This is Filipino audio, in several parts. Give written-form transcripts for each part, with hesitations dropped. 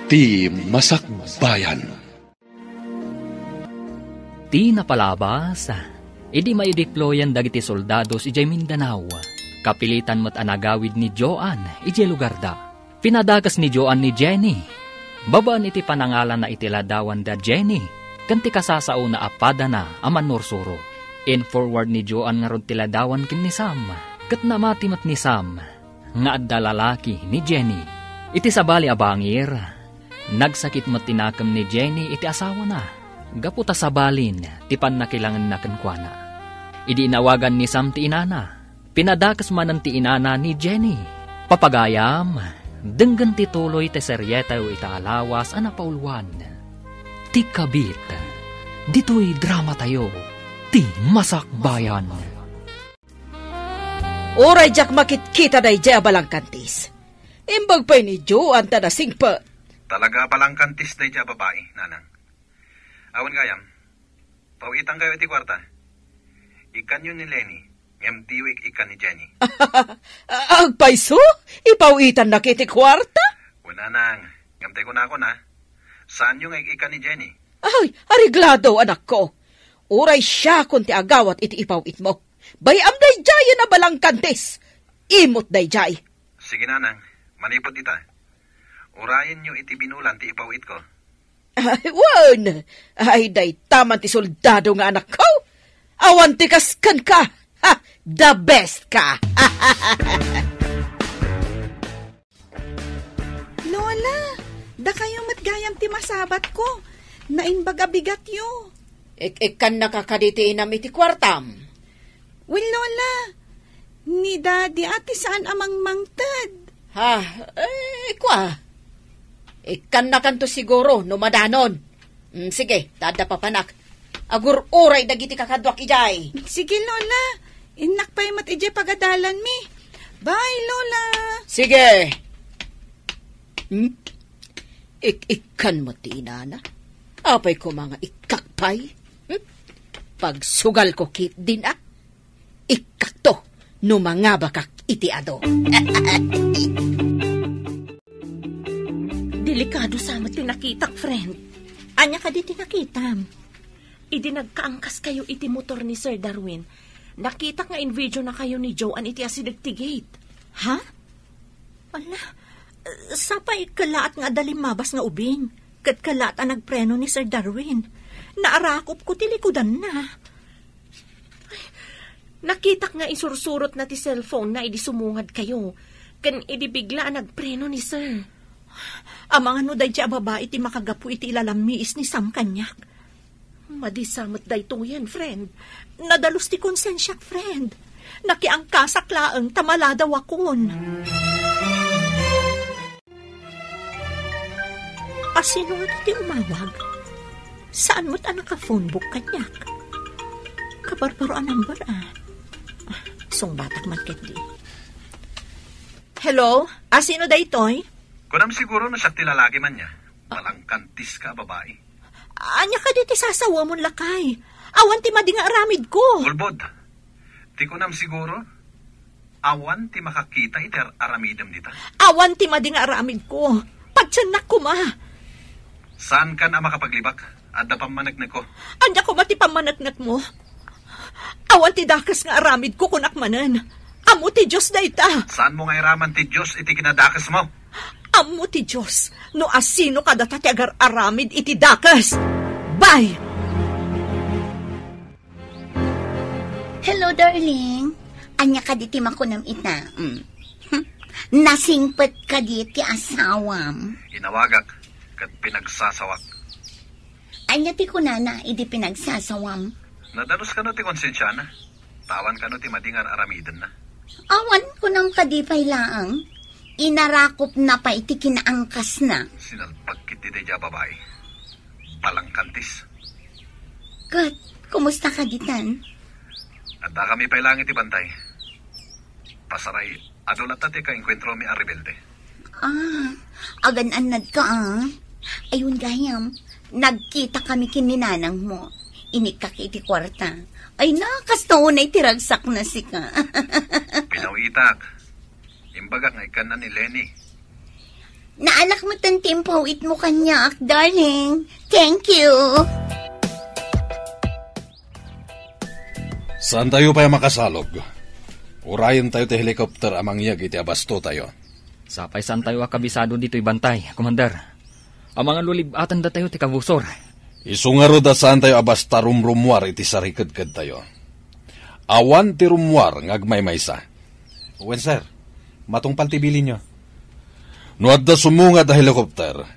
ti Masakbayan. Ti napalabas, idi may deployan dagiti soldados ijay Mindanao. Kapilitan mo't anagawid ni Joan ijay lugar da. Pinadakas ni Joan ni Jenny. Babaan iti panangalan na itiladawan da Jenny. Kanti kasasao na apada na aman norsuro. In forward ni Joan nga ron tiladawan kin ni Sam. Kat namati mat ni Sam. Nga adda lalaki ni Jenny. Iti sabali abangir. Nagsakit mat tinakam ni Jenny iti asawa na. Gaputa sabalin tipan na kailangan na kankwana. Idi inawagan ni Sam ti inana. Pinadakas manan ti inana ni Jenny. Papagayam, denggan ti tuloy ti seryeta o itaalawas anapaulwan. Ti kabit, dito'y drama tayo, ti Masakbayan. Oray jak makit-kita day jaya balangkantis. Imbag pa ni Joan ta na singpa. Talaga balangkantis day jaya babae, nanang. Awan gayam, pauitang kayo iti kwarta. Ikan yun ni Lenny, ngem tiwik ikan ni Jenny. Agpaiso? Ipawitan na kiti kwarta? Una nang, ngem ko na ako na. Saan yung ikan ni Jenny? Ay, ariglado anak ko. Uray siya kung ti agawat iti ipawit mo. Bayam day jaya na balangkantis. Imot day jay. Sige nanang, manipot ita. Urayan nyo iti binulan ti ipawit ko. Ay, wan! Ay, day taman ti soldado nga anak ko. Awan ti kaskan ka. Ha, the best ka. Lola, da kayo matgayam ti masabat ko. Nainbag abigat yo. Ikan nakakaditi inam iti kwartam. Well, Lola, ni Daddy ati saan amang mangtad? Ha, kwa. Ikan na kanto siguro, no madanon. Sige, dada papanak. Agur uray dagiti kakadwak ijay. Sige, Lola. Inak pa'y mat ijay pagadalan mi. Bye, Lola. Sige. Ikan mo ti inana. Apay ko mga ikakpay. Pagsugal ko kit din Ikak to, no mga bakak iti ado. Delikado sa amat tinakitak, friend. Anya ka di tinakitam. Idi nagkaangkas kayo iti motor ni Sir Darwin. Nakita nga in video na kayo ni Joan iti asidagtigate. Ha? Wala. Sapay kalaat nga dalimabas nga ubing. Kat kalaat ang nagpreno ni Sir Darwin. Naarakop ko tilikudan na. Ay, nakita nga isursurot na ti cellphone na idi sumungad kayo. Kan idi bigla nagpreno ni Sir. Amang ano day siya babae iti makagapu iti ilalamiis ni Sam kanyak. Madisamot day to yan, friend. Nadalos ti konsensyak, friend. Nakiangkasak laeng tamaladaw akon. Asino nga ti umawag? Saan mo't anak ka phone book kanyak? Kabarbaro ang number Song batak man di. Hello? Asino day toy? Kunam siguro na siya tilalaki man niya. Balangkantis ka, babae. Anya ka diti sasawa mon lakay. Awan ti madi nga aramid ko. Ulbod, ti kunam siguro, awan ti makakita iti aramidam dita. Awan ti madi nga aramid ko. Patsanak ko ma. Saan ka na makapaglibak? Adda pamanagnag ko. Anya ko mati pamanagnag mo. Awan ti dakas nga aramid ko kunak manan. Amo ti Diyos da ita. Saan mo nga iraman ti Diyos iti kinadakas mo? Amo ti Diyos, no asino kadata ti agar aramid iti dakas. Bye! Hello, darling. Anya ka diti makunam ita. Nasingpet ka diti asawam. Inawagak, kat pinagsasawak. Anya ti kunana, idi pinagsasawam. Nadalos ka no ti konsensya na. Tawan ka no ti madingar aramidan na. Awan kunam kadipay laang. Inarakop na pa iti kinaangkas na. Sinalpag kiti deja babae. Palangkantis. Kat, kumusta ka ditan? Adda kami pa'y langit ibantay. Pasaray, adulat na ti ka-enkwentro mi a rebelde. Agan-anad ka Ayun gayam, nagkita kami kininanang mo. Inikak iti kwarta. Ay nakastaon ay tiragsak na si ka. Pinawitak. Imbaga nga ikan na ni Lenny. Naalak mo tan timpawit mo kanyak, darling. Thank you. Saan tayo pa makasalog? Urayan tayo ti helicopter amang yag iti abasto tayo. Sapay saan tayo akabisado dito'y bantay, Commander. Ang mga lulibatan da tayo ti kabusor. Isungaro da saan tayo abasta rumrumwar iti sarikad-kad tayo. Awan ti rumwar ngagmaymaysa. Uwen sir, matungpal ti bilin nyo. No adda sumunga da helicopter,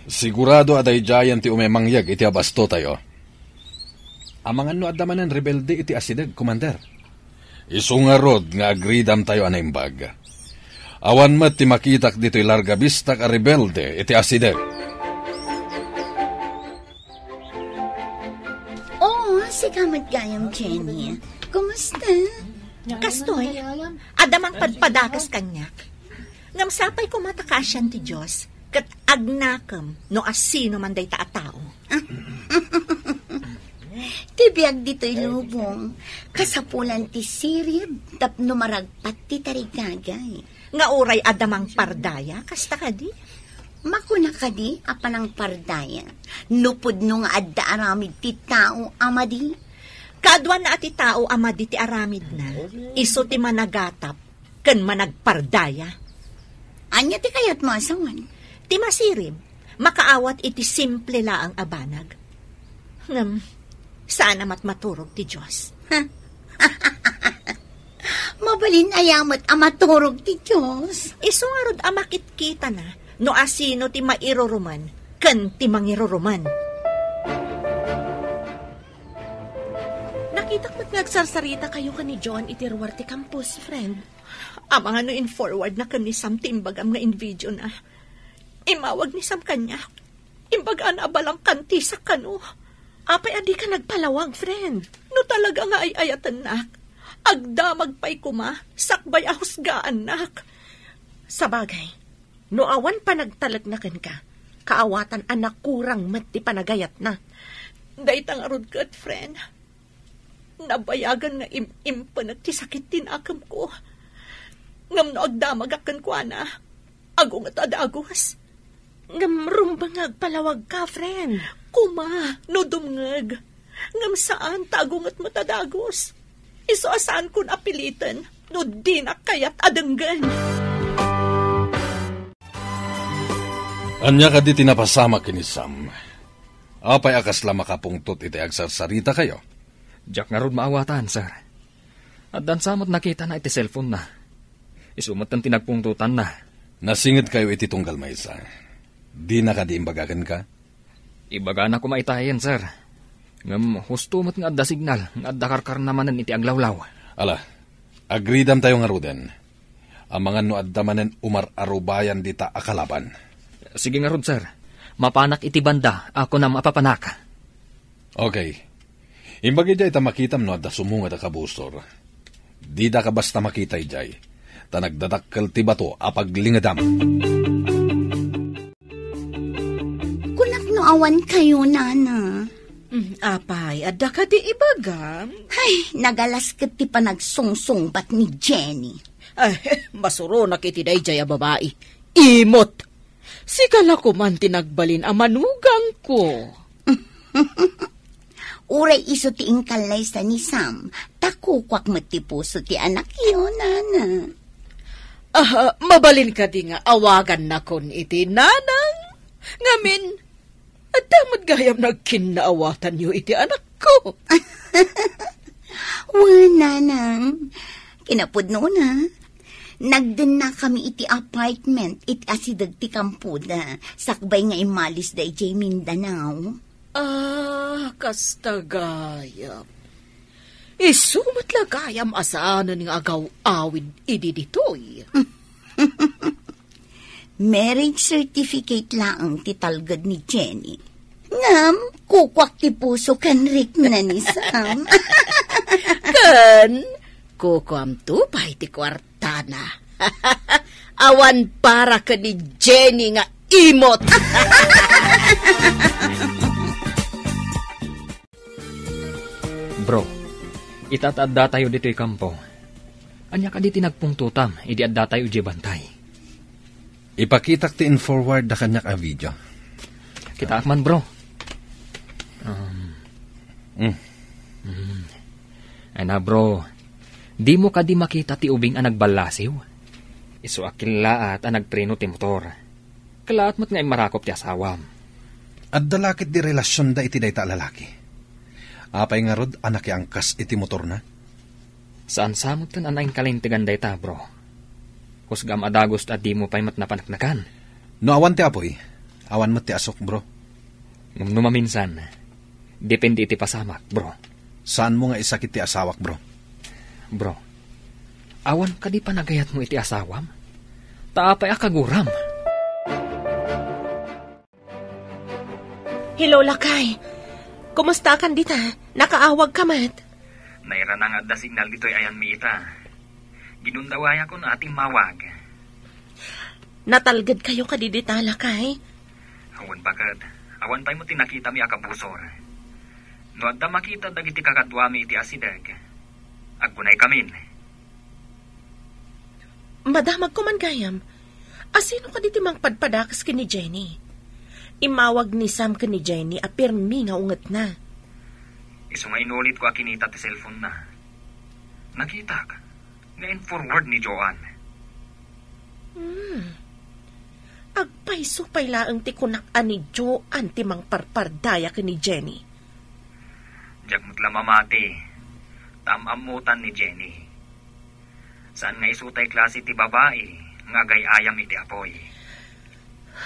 sigurado aday jayan ti umemangyag iti abasto tayo. Amangan no adda manan rebelde iti asideg, Commander. Isungarod nga agridam tayo anaimbag. Awan mat ti makitak dito'y larga bistak a rebelde iti asideg. Si kamat gayam, Jenny. Kumusta? Kastoy, adamang padpadakas kanyak. Ngamsapay ko matakasyan ti Diyos, kat agnakam no asino man day taatao. Tibiyag dito'y lubong. Kasapulan ti sirib, tapno maragpat ti tarigagay. Nga uray adamang pardaya, kasta ka di? Makuna ka di, apanang pardaya. Nupod no nga adda aramid ti tao, amadi. Kadwa na ati tao, amadi ti aramid na. Iso ti managatap, kan managpardaya. Anya ti kayat mo asawan? Ti masirib, makaawat iti simple laang abanag. Sana maturog ti Diyos. Mabalin ayamat amaturog ti Diyos. Iso nga rod amakit kita na, no asino ti mairuruman, kan ti mangiruruman. Nakita ko't nagsarsarita kayo ka ni John itirwar ti campus, friend. Amang ano in forward na kan ni Sam ti imbagam nga in video na. Imawag ni Sam kanya. Imbagaan abalang kanti sa kano. Apay adi ka nagpalawag, friend. No talaga nga ay ayatan nak. Agdamag pa'y kuma, sakbay ahusgaan nak. Sabagay, no awan pa nagtalagnakan ka, kaawatan anak kurang mat ti panagayat na. Daytang arod kat, friend. Nabayagan nga impanag ti sakit tinakam ko. Ngam no agdamagakan ko, ana. Agong at adagos. Ngam rumbangag palawag ka, friend. Kuma, no dumngag. Ngam saan tagong at matadagos. Iso asaan kun apilitan, no di na kayat adanggan. Anya ka di tinapasama kini Sam. Apay akas la makapungtot iti agsarsarita kayo. Jack nga ron maawatan, sir. At dansamot nakita na iti cellphone na. Isumot ang tinagpungtutan na. Nasingit kayo iti tunggal maysa. Di na ka di imbagagan ka? Ibaga na ko maitayan, sir. Ngam hustumot nga adda signal, nga adda karkar namanan iti aglawlaw. Ala, agridam tayo nga ruden. Ang mga no adda manen umar-arubayan dita akalaban. Sige nga rod, sir. Mapanak iti banda, ako na mapapanak. Okay. Imbagi jay ta makitam no adda sumunga da kabusor. Di da ka basta makita jay. Ta nagdadakkel ti bato apaglingadam. Kunak no awan kayo, nana. Apay, adda ka di ibaga. Ay, nagalas kat ti panagsungsungbat ni Jenny. Ay, masuro na kiti dayjay a babae. Imot! Sigala ko man tinagbalin ang manugang ko. Uray iso ti ingkalay sa ni Sam. Takukwak ti puso ti anak yun, nana. Mabalin ka di nga awagan na kon iti nanang. Ngamin, at damad gayam nagkinaawatan niyo iti anak ko. Nanang. Kinapod noon, ha? Nagdun na kami iti apartment, iti asidag ti kampuda. Sakbay nga imalis da ijay Mindanao. Kastagayam. Isumat lagayam asaanan ng agaw-awid idi ditoy. Marriage certificate lang ti talgad ni Jenny. Ngam, kukwak ti puso kanrik na ni Sam. Kan, kukwam tupay ti kwartana. Awan para ka ni Jenny nga imot. Bro, itatadda tayo dito'y kampo. Anya ka di tinagpungtutam, idi adda tayo di bantay. Ipakitak ti in-forward da kanyak a video. Kita man, bro. Ay na, bro. Di mo ka di makita ti ubing ang nagbalasiw. Isu akilaat ang nagpreno ti motor. Kalaat mo't nga marakop ti asawam. At dalakit di relasyon da iti dayta lalaki. Apay nga rod anak angkas iti motor na. Saan samot tan anayin kalintigan dayta, bro? Kusgam adagos at di mo pa'y matnapanaknakan. No awan ti apoy, awan mo ti asok, bro. Numaminsan, depende iti pasamak, bro. Saan mo nga isakit ti asawak, bro? Bro, awan ka di pa nagayat mo iti asawam? Taapay akaguram. Hello, Lakay. Kumusta kan dita? Nakaawag ka mat? Naira na nga da signal dito'y ayan mi ita. Ginundawaya ko na ating mawag. Natalgad kayo kadidita, Lakay? Awan bakad. Awan pa'y mo tinakita mi akabusor. No adda makita dagiti kakadwa mi iti asideg. Aggunay kamin. Madamag ko man gayam. Asino ka diti mang padpadakas ka ni Jenny? Imawag ni Sam ka ni Jenny a pirmi nga unget na. Iso nga inulit ko akinita ti cellphone na. Nakita ka. Ngayon forward ni Joan. Agpaiso pay laang ti kunak-an ni Joan ti mang parpardaya ka ni Jenny. Diyak mo't lamamati. Tamamutan ni Jenny. Saan nga isutay klase ti babae nga gayayam iti apoy.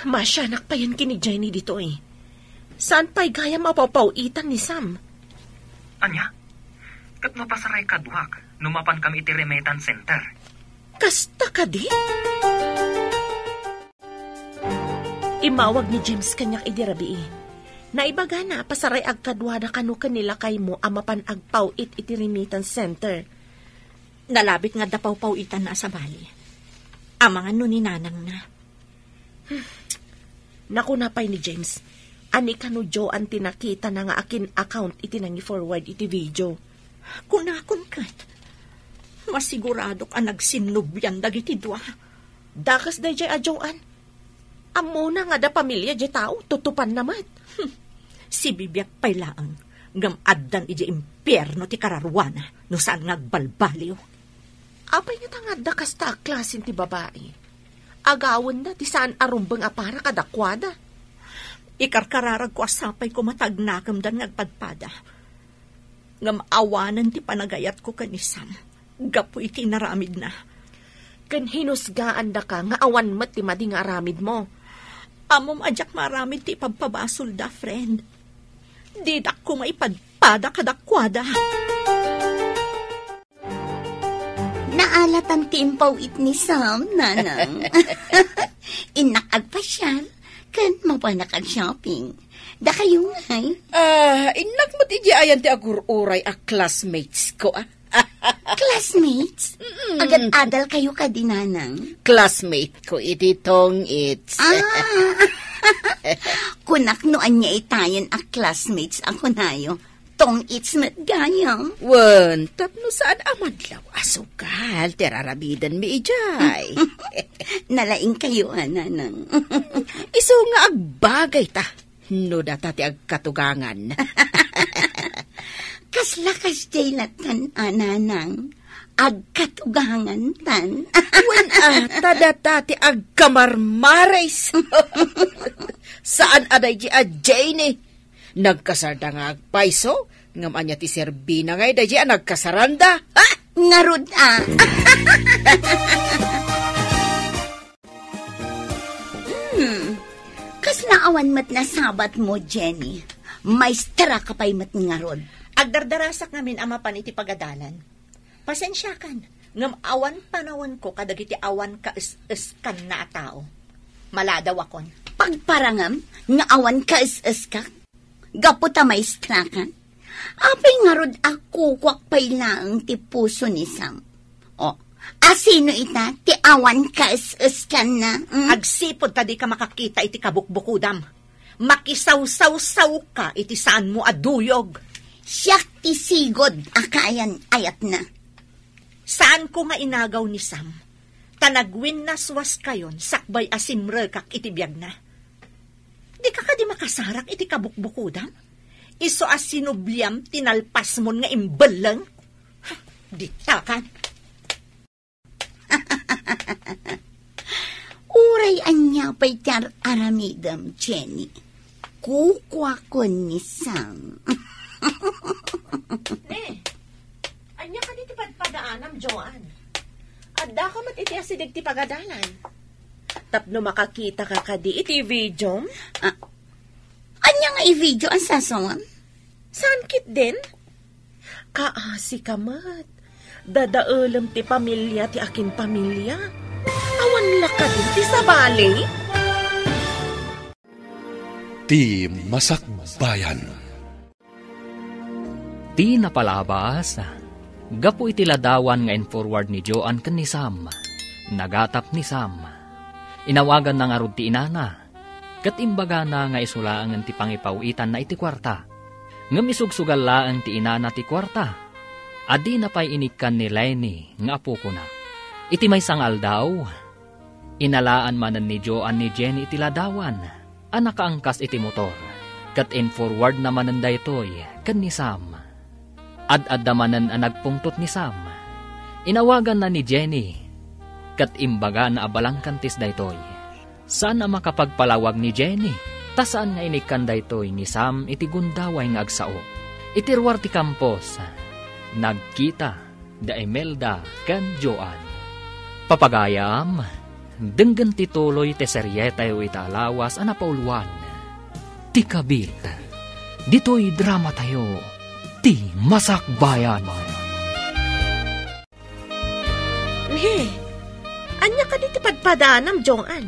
Masyanak pa yan kini Jenny dito eh. Saan pa'y gaya mapapawitan ni Sam? Anya? Kat mapasaray kadwak, numapan kami iti remittance center. Kasta ka di? Imawag ni James kanyak idirabi. Naibaga na pasaray agkadwada kanu kanila kay mo amapan agpawit iti remittance center. Nalabit nga dapaw-pawitan na sa bali. Amangan no ni nanang na. Naku napay ni James. Ani kanu Joan tinakita na nga akin account iti nangi forward iti video. Kunakon kat. Masigurado ka nagsinubyan dagiti dua. Dakas day jay a Joan. Amo na nga da pamilya jay tao tutupan namat. Si Bibiak pay laang. Ngam addan iti impyerno ti kararwana no saan nagbalbaliw. Apay nga tangad da kasta klasin ti babae. Agawan na ti saan arumbang apara kadakwada. Ikarkararag ko asapay ko matagnakam dan ngagpadpada. Ngam awanan ti panagayat ko kanisam. Gapo iti naramid na. Kan hinusgaan da ka nga awan mat ti madi nga aramid mo. Amom adyak maramid ti pagpabasol da, friend. Didak ko maipadpada kadakwada. Naalatan ti impawit ni Sam, nanang. Inakagpasyal, kan mapanakag-shopping. Da kayo ngay. Inak mo ti ayan ti agururay a classmates ko, Classmates? Agad-adal kayo ka dinanang. Classmate ko iti tong it's. Kunak noan niya itayan a classmates ako nayo. Tong it's matgayang. Wan, tapno saan amadlaw asukal, terarabidan mi ijay. Nalaing kayo, nanang. Iso nga agbagay ta. No data ti agkatugangan. Kaslakas jay latan, nanang. Agkatugangan tan. Wan data ti agkamarmares. Saan aday ji a Jane? Nagkasarda nga agpaiso, ngam anya ti Serbina ngay dahi nagkasaranda. Ngarud Kaslaawan mat na sabat mo, Jenny. Maestra ka pa'y mat ngarod. Agdardarasak ngamin ama pan iti pagadalan. Pasensyakan, ngam awan panawan ko kadagiti awan ka is-iskan na tao. Maladaw akon. Pagparangam, nga awan ka is-iska. Gaputa maestra ka. Apay ngarod ako kwak pa'y laang ti puso ni Sam. O, asino ita? Ti awan ka is-iskan na. Agsipod tadi ka makakita iti kabukbukudam. Makisaw-saw-saw ka iti saan mo aduyog. Siyak ti sigod akayan ayat na. Saan ko nga inagaw ni Sam? Tanagwin naswas kayon, sakbay asimre kak itibiyag na. Di ka di makasarak iti kabukbukudam? Iso as sinubliam tinalpas mo nga imbelang? Di takan. Uray anya pa'y tar aramidam, Jenny. Kukwa ko ni Sam. Anya ka diti padpadaanam, Joan. Adda ka mat iti asidig ti pagadalan. Tapno makakita ka kadi iti video? Anya nga i-video ang sasawam? Saan kit din? Kaasi ka mat. Dadaalam ti pamilya ti akin pamilya. Awan laka din ti sabali. Ti Masakbayan. Ti napalabas, gapu iti ladawan nga in-forward ni Joan ken ni Sam. Nagatap ni Sam. Inawagan na nga rod ti inana. Kat imbaga na nga isulaangan ti pangipawitan na iti kwarta. Ngam isugsugal laan ti inana ti kwarta. Adi na pa'y inikan ni Lenny nga apo ko na. Iti may sangal daw. Inalaan manan ni Joan ni Jenny iti ladawan. Anakaangkas iti motor. Kat in-forward naman ang daytoy ken ni Sam. Ad-adamanan ang nagpungtot ni Sam. Inawagan na ni Jenny. Kat imbaga na abalangkantis daytoy. Saan na makapagpalawag ni Jenny? Ta saan nga inikan daytoy ni Sam iti gundaway nga agsao. Itirwar ti Campos. Nagkita da Imelda ken Joan. Papagayam, denggan ti tuloy ti seryetayo italawas anapauluan. Ti kabit, dito'y drama tayo, ti Masakbayan. Anya ka di ti padpadanam, Joan.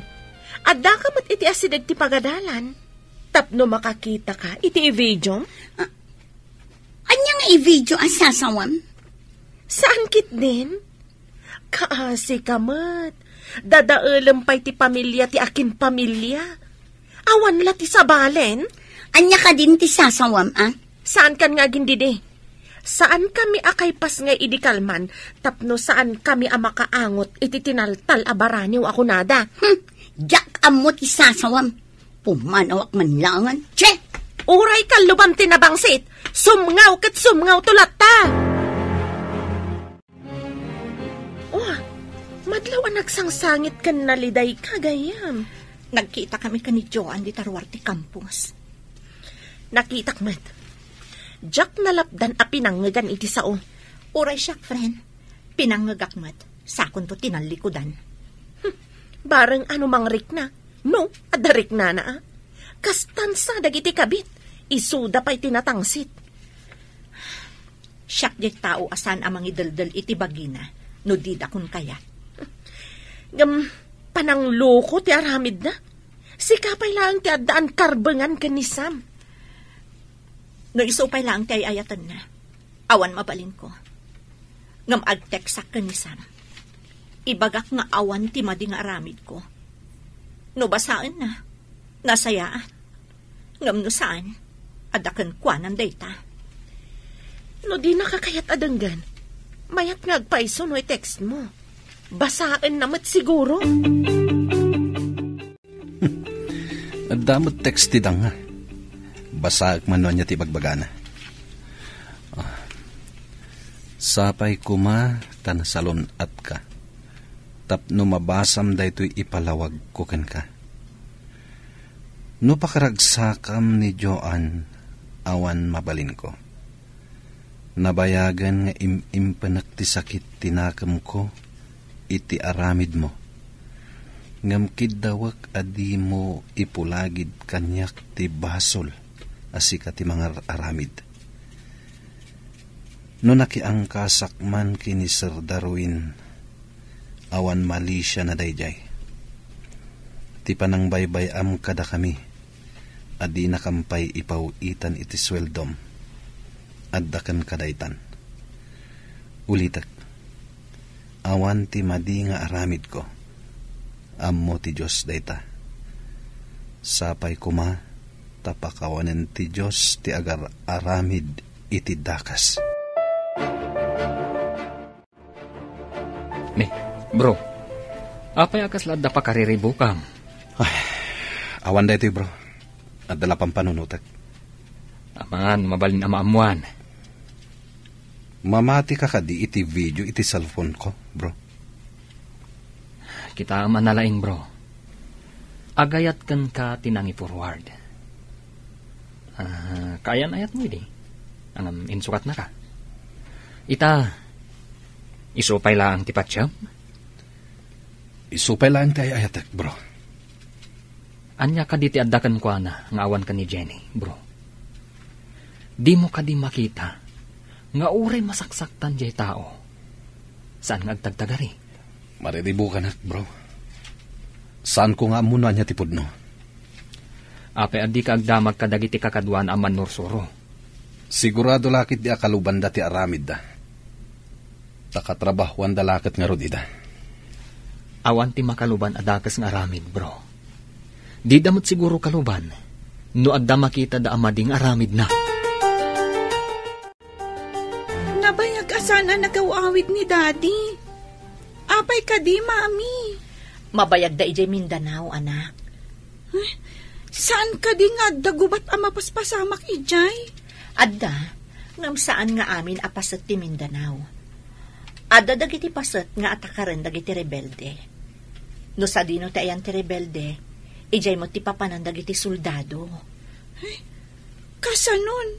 Adda ka mat iti asidag ti pagadalan. Tapno makakita ka iti i-video? Anya nga i-video ang sasawam? Saan kit din? Kaasi ka mat. Dadaalam pa'y ti pamilya ti akin pamilya. Awan la ti sabalen? Anya ka din ti sasawam, ah? Saan kan nga gindide? Saan kami akaypas nga idikalman, tapno saan kami amakaangot iti tinaltal abaraniw ako nada? Jak amot ti sasawam. Pumanawak man langan. Che! Uray kaluban tinabangsit. Sumngaw kat sumngaw tulata. Madlaw ang nagsangsangit kan naliday kagayam. Nagkita kami ka ni Joan di Tarwar ti Campos. Nakitak mat. Jak nalapdan a pinangagan iti sao. Uray siya, friend. Pinangagak mat. Sakon to tinalikudan. Bareng ano mang rikna. No, adarik na na. Kastansa dagiti kabit. Isuda pa'y tinatangsit. Siyak di tao asan amang idaldal iti bagina. No di dakon kaya. Panangloko ti aramid na. Sikapay lang ti addaan karbengan ken ni Sam. No isupay lang ti ayatan na. Awan mabalin ko. Ngam agteksak ken ni Sam. Ibagak nga awan ti madi nga aramid ko. No basaan na. Nasayaan. Ngam no saan. Adakan kwanan dayta. No di nakakayat adanggan. Mayat nga agpaiso no text mo. Basaan namat siguro. Damot text ti nga. Basaak man niya ti bagbagana. Sapay kuma tan salon at ka. Tapno mabasam da ito'y ipalawag ko ken ka. No pakaragsakam ni Joan, awan mabalin ko. Nabayagan nga impanak ti sakit tinakam ko, iti aramid mo. Ngamkid dawak adi mo ipulagid kanyak ti basol, asika ti mga aramid. No nakiangkasak man kini Sir Darwin, awan mali siya na dayjay. Ti panang baybay am kada kami, adi nakampay ipawitan iti sweldom, addakan kadaytan. Ulitak, awan ti madi nga aramid ko, ammo ti Diyos dayta. Sapay kuma, tapakawanen ti Diyos ti agar aramid iti dakas. Apay akas ladda pa kariribukam. Awan da ito, bro. At dala pang panunutak. Aman, mabalin amaamuan. Mamati ka di iti video iti cellphone ko, bro. Kita manalaing, bro. Agayat kan ka tinangi forward. Kayan ayat mo, di. Ang insukat na ka. Ita, isupay lang ti patsyam? Isupay lang tayo ayatek, bro. Anya ka di ti addakan ko na, ngawan ka ni Jenny, bro. Di mo ka di makita, nga uray masaksaktan jay tao. Saan nga agtagtagari? Mariribukan at, bro. Saan ko nga muna niya tipod, no? Ape adi ka agdamag ka dagiti kakadwan aman nursuro. Sigurado lakit di akaluban dati aramid da. Takatrabahuan da lakit nga rodida. Awan ti makaluban adakas nga aramid, bro. Di damot siguro kaluban, no adda makita da amading aramid na. Nabayag asana nagawawid ni Daddy. Apay ka di, Mami. Mabayag da ijay Mindanao, anak. Saan ka di nga dagubat ang mapaspasamak ijay? Adda, ngam saan nga amin apasat ti Mindanao. Adda dagiti pasat nga atakaran dagiti rebelde. No sa dino ti ayan ti rebelde, ijay mo ti papanan dagiti soldado. Kasanon?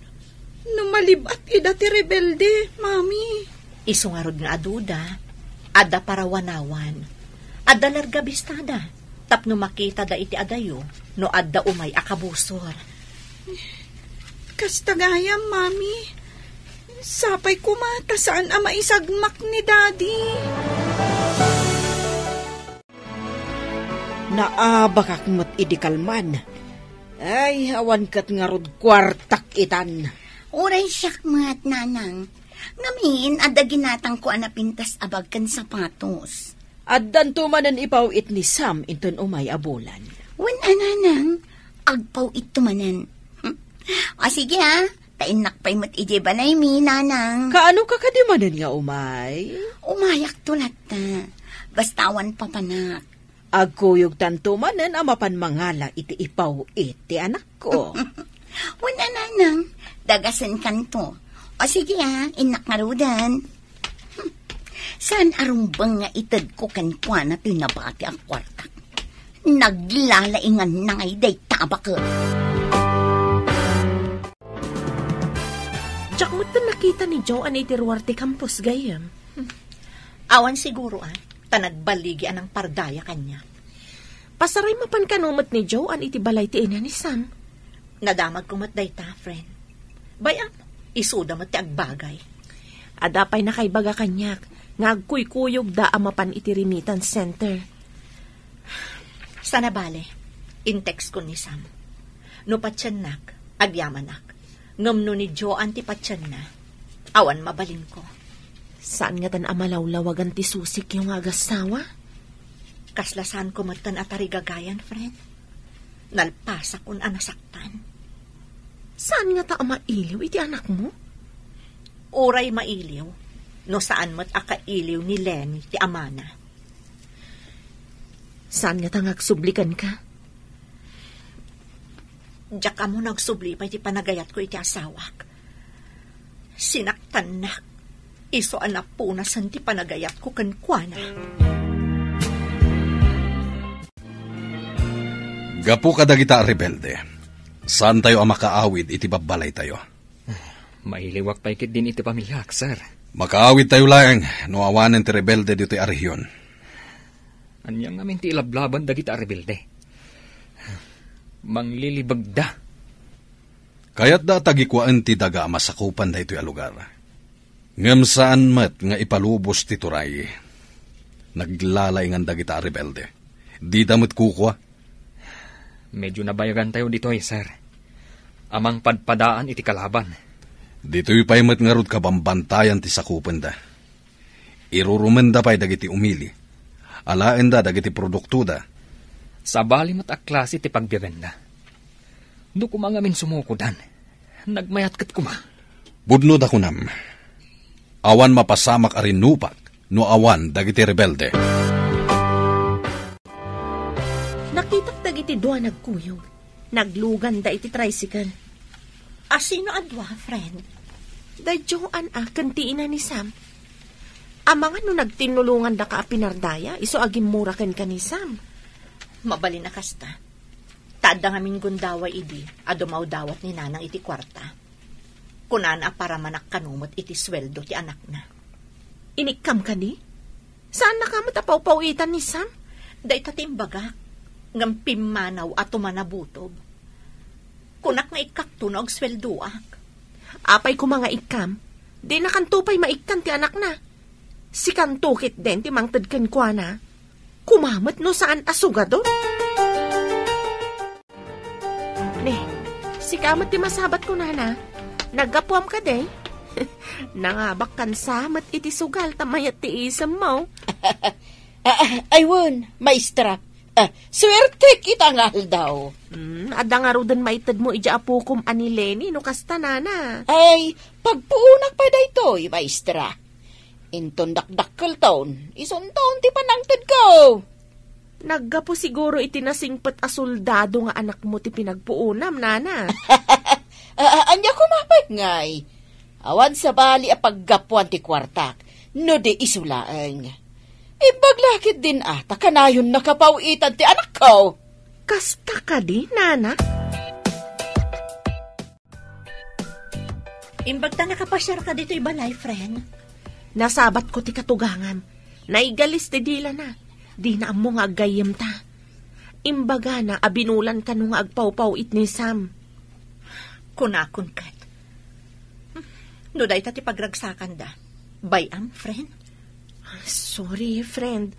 Numalibat ida ti rebelde, Mami. Isungarod nga aduda, adda parawanawan, adda largabistada, tapno makita da iti adayo, no adda umay akabusor. Kastagayam, Mami. Sapay kumata saan ama isagmak ni Daddy. Naabakak mo't idikalman. Ay, awan kat nga rod kwartak itan. Uray siyak mat, nanang. Ngamin, adda ginatang ko anapintas abag kan sapatos. Addan tumanan ipaw it ni Sam inton umay abulan. Wen ananang, agpaw itumanan. O sige ha, tainak pa'y mat ije balay mi, nanang. Kaano ka kadimanan nga umay? Umayak tulat na. Bastawan papanak. Agkuyog tantumanan amapan mangala iti ipaw iti anak ko. Wen ananang, dagasan kanto. O sige ha, inak ngarudan. Saan arumbang nga itad ko kankwa na pinabati ang kwartak? Naglalaingan na ngay day tabak. Diyak mo ito nakita ni Joan iti Ruarte Campus gayam. Awan siguro tanagbaligi anang pardaya kanya. Pasaray mapan kanumot ni Joan iti balay ti ina ni Sam. Nadamag kumat day ta, friend. Bayam, isuda mo ti agbagay. Adapay na kay baga kanyak, ngagkuy-kuyog da amapan iti remittance center. Sana bale, in-text ko ni Sam. No patsanak, agyamanak. Ngam no ni Joan ti patsan na, awan mabalin ko. Saan nga tan amalawlawagan ti susik yung agasawa? Kaslasan ko matan atarigagayan, friend. Nalpasak un anasaktan. Saan nga ta amailiw iti anak mo? Uray mailiw, no saan mat akailiw ni Lenny ti amana. Saan nga ta ngagsublikan ka? Diyak mo nagsubli pa iti panagayat ko iti asawak. Sinaktan na. Iso anak po na santi panagayat ko kankwana. Gapu ka dagita rebelde. Saan tayo ang makaawid iti babalay tayo? Mailiwak pa ikit din iti pamilyak, sir. Makaawid tayo lang, no awanan ti rebelde dito ay arehyon. Anyang namin ti ilablaban dagita rebelde. Manglilibagda. Kaya't da tagikwaan ti daga masakupan da ito'y alugar. Ngam saan mat nga ipalubos ti turay. Naglalay nga dagita rebelde. Di damot kukwa. Medyo nabayagan tayo dito sir. Amang padpadaan iti kalaban. Dito'y pa'y mat nga rod kabambantayan ti sakupan da. Irurumenda pa'y dagiti umili. Alaen da dagiti produkto da. Sa bali mat aklase ti pagbibenda. No kumangamin sumukudan. Nagmayat kat kuma. Budno da kunam. Awan mapasamak arin nupak, no awan dagiti rebelde. nakitak dagiti dua nagkuyog. Naglugan da iti tricycle. Asino adwa, friend? Da Joan kantiin na ni Sam. Amang ano nagtinulungan da ka pinardaya, iso agim mura ken ka ni Sam. Mabalin na kasta. Tada nga min gundaway idi, adumaw dawat ni nanang iti kwarta. Kunana para manak kanumot iti sweldo ti anak na. Inikam ka ni? Saan na ka matapaw-pawitan ni Sam? Da itatimbaga, ngam pimanaw at tumanabutob. Kunak nga ikaktunog sweldoak. Apay ko mga ikam, di na kantupay maikkan ti anak na. Si kantukit din ti mangtad ken kwa na. Kumamat no saan asugado? Ne, si kamat ti masabat ko na. Naggapuam ka din. Nangabak kan samat iti sugal tamayat ti isam mo. Aywan, maestra. Swerte kita nga daw. Ada nga rudan maitad mo ija apukom ani Lenny no kasta nana. Ay, pagpuunak pa da ito, maestra. Inton dakdakkel taon, ison taon ti panangtad ko. Naggapo siguro iti nasingpet a soldado nga anak mo ti pinagpuunam, nana. Anya kumapay ngay. Awan sa bali a paggapuan ti kwartak, no di isulaang. Ibaglakit din ata kanayon nakapawitan ti anak ko. Kasta ka di, nana? Imbagta nakapasyar ka dito ibalay, friend. Nasabat ko ti katugangan. Naigalis ti dila na. Di na mo nga agayem ta. Imbaga na abinulan ka nung agpaw-paw it ni Sam. Kunakon kat. No day ta ti pagragsakan da. Bayam, friend? Sorry, friend.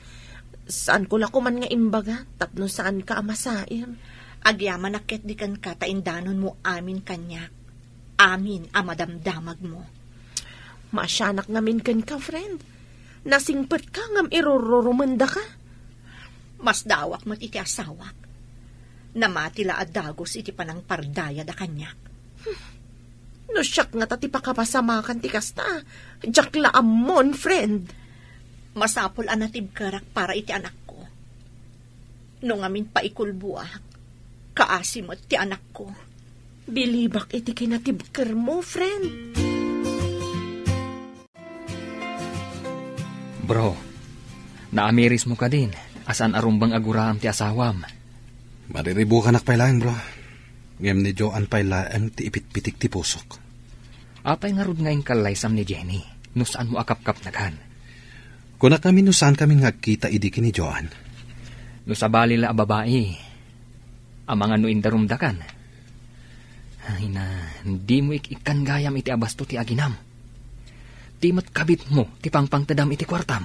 Saan ko lako man nga imbaga? Tapno saan ka amasair? Agyaman nakit di kan ka taindanon mo amin kanyak. Amin amadamdamag mo. Masyanak ngamin kan ka, friend. Nasingpet ka ngam irororomanda ka. Mas dawak mo't iti asawak. Namatila at dagos iti panang pardaya da kanyak. No siyak nga tati pakapasamakan ti kasta. Diyak laamon, friend. Masapol anatib karak para iti anak ko. No ngamin paikulbuak, kaasimot ti anak ko. Bilibak iti kinatibker mo, friend. Bro, naamiris mo ka din. Asan arumbang aguraam ti asawam? Mariribo ka nakpailaang, bro. Ngem ni Joan pailaang ti ipitpitik ti pusok. Apay nga rod ngayong kalaysam ni Jenny. No saan mo akap-kap naghan? Kuna kami no saan kami ngagkita idiki ni Joan. No sa balila a babae. Amang ano indarumdakan. Ay na, hindi mo ikan gayam iti abasto ti aginam. Di mat kabit mo, ti pangpangtadam iti kwartam.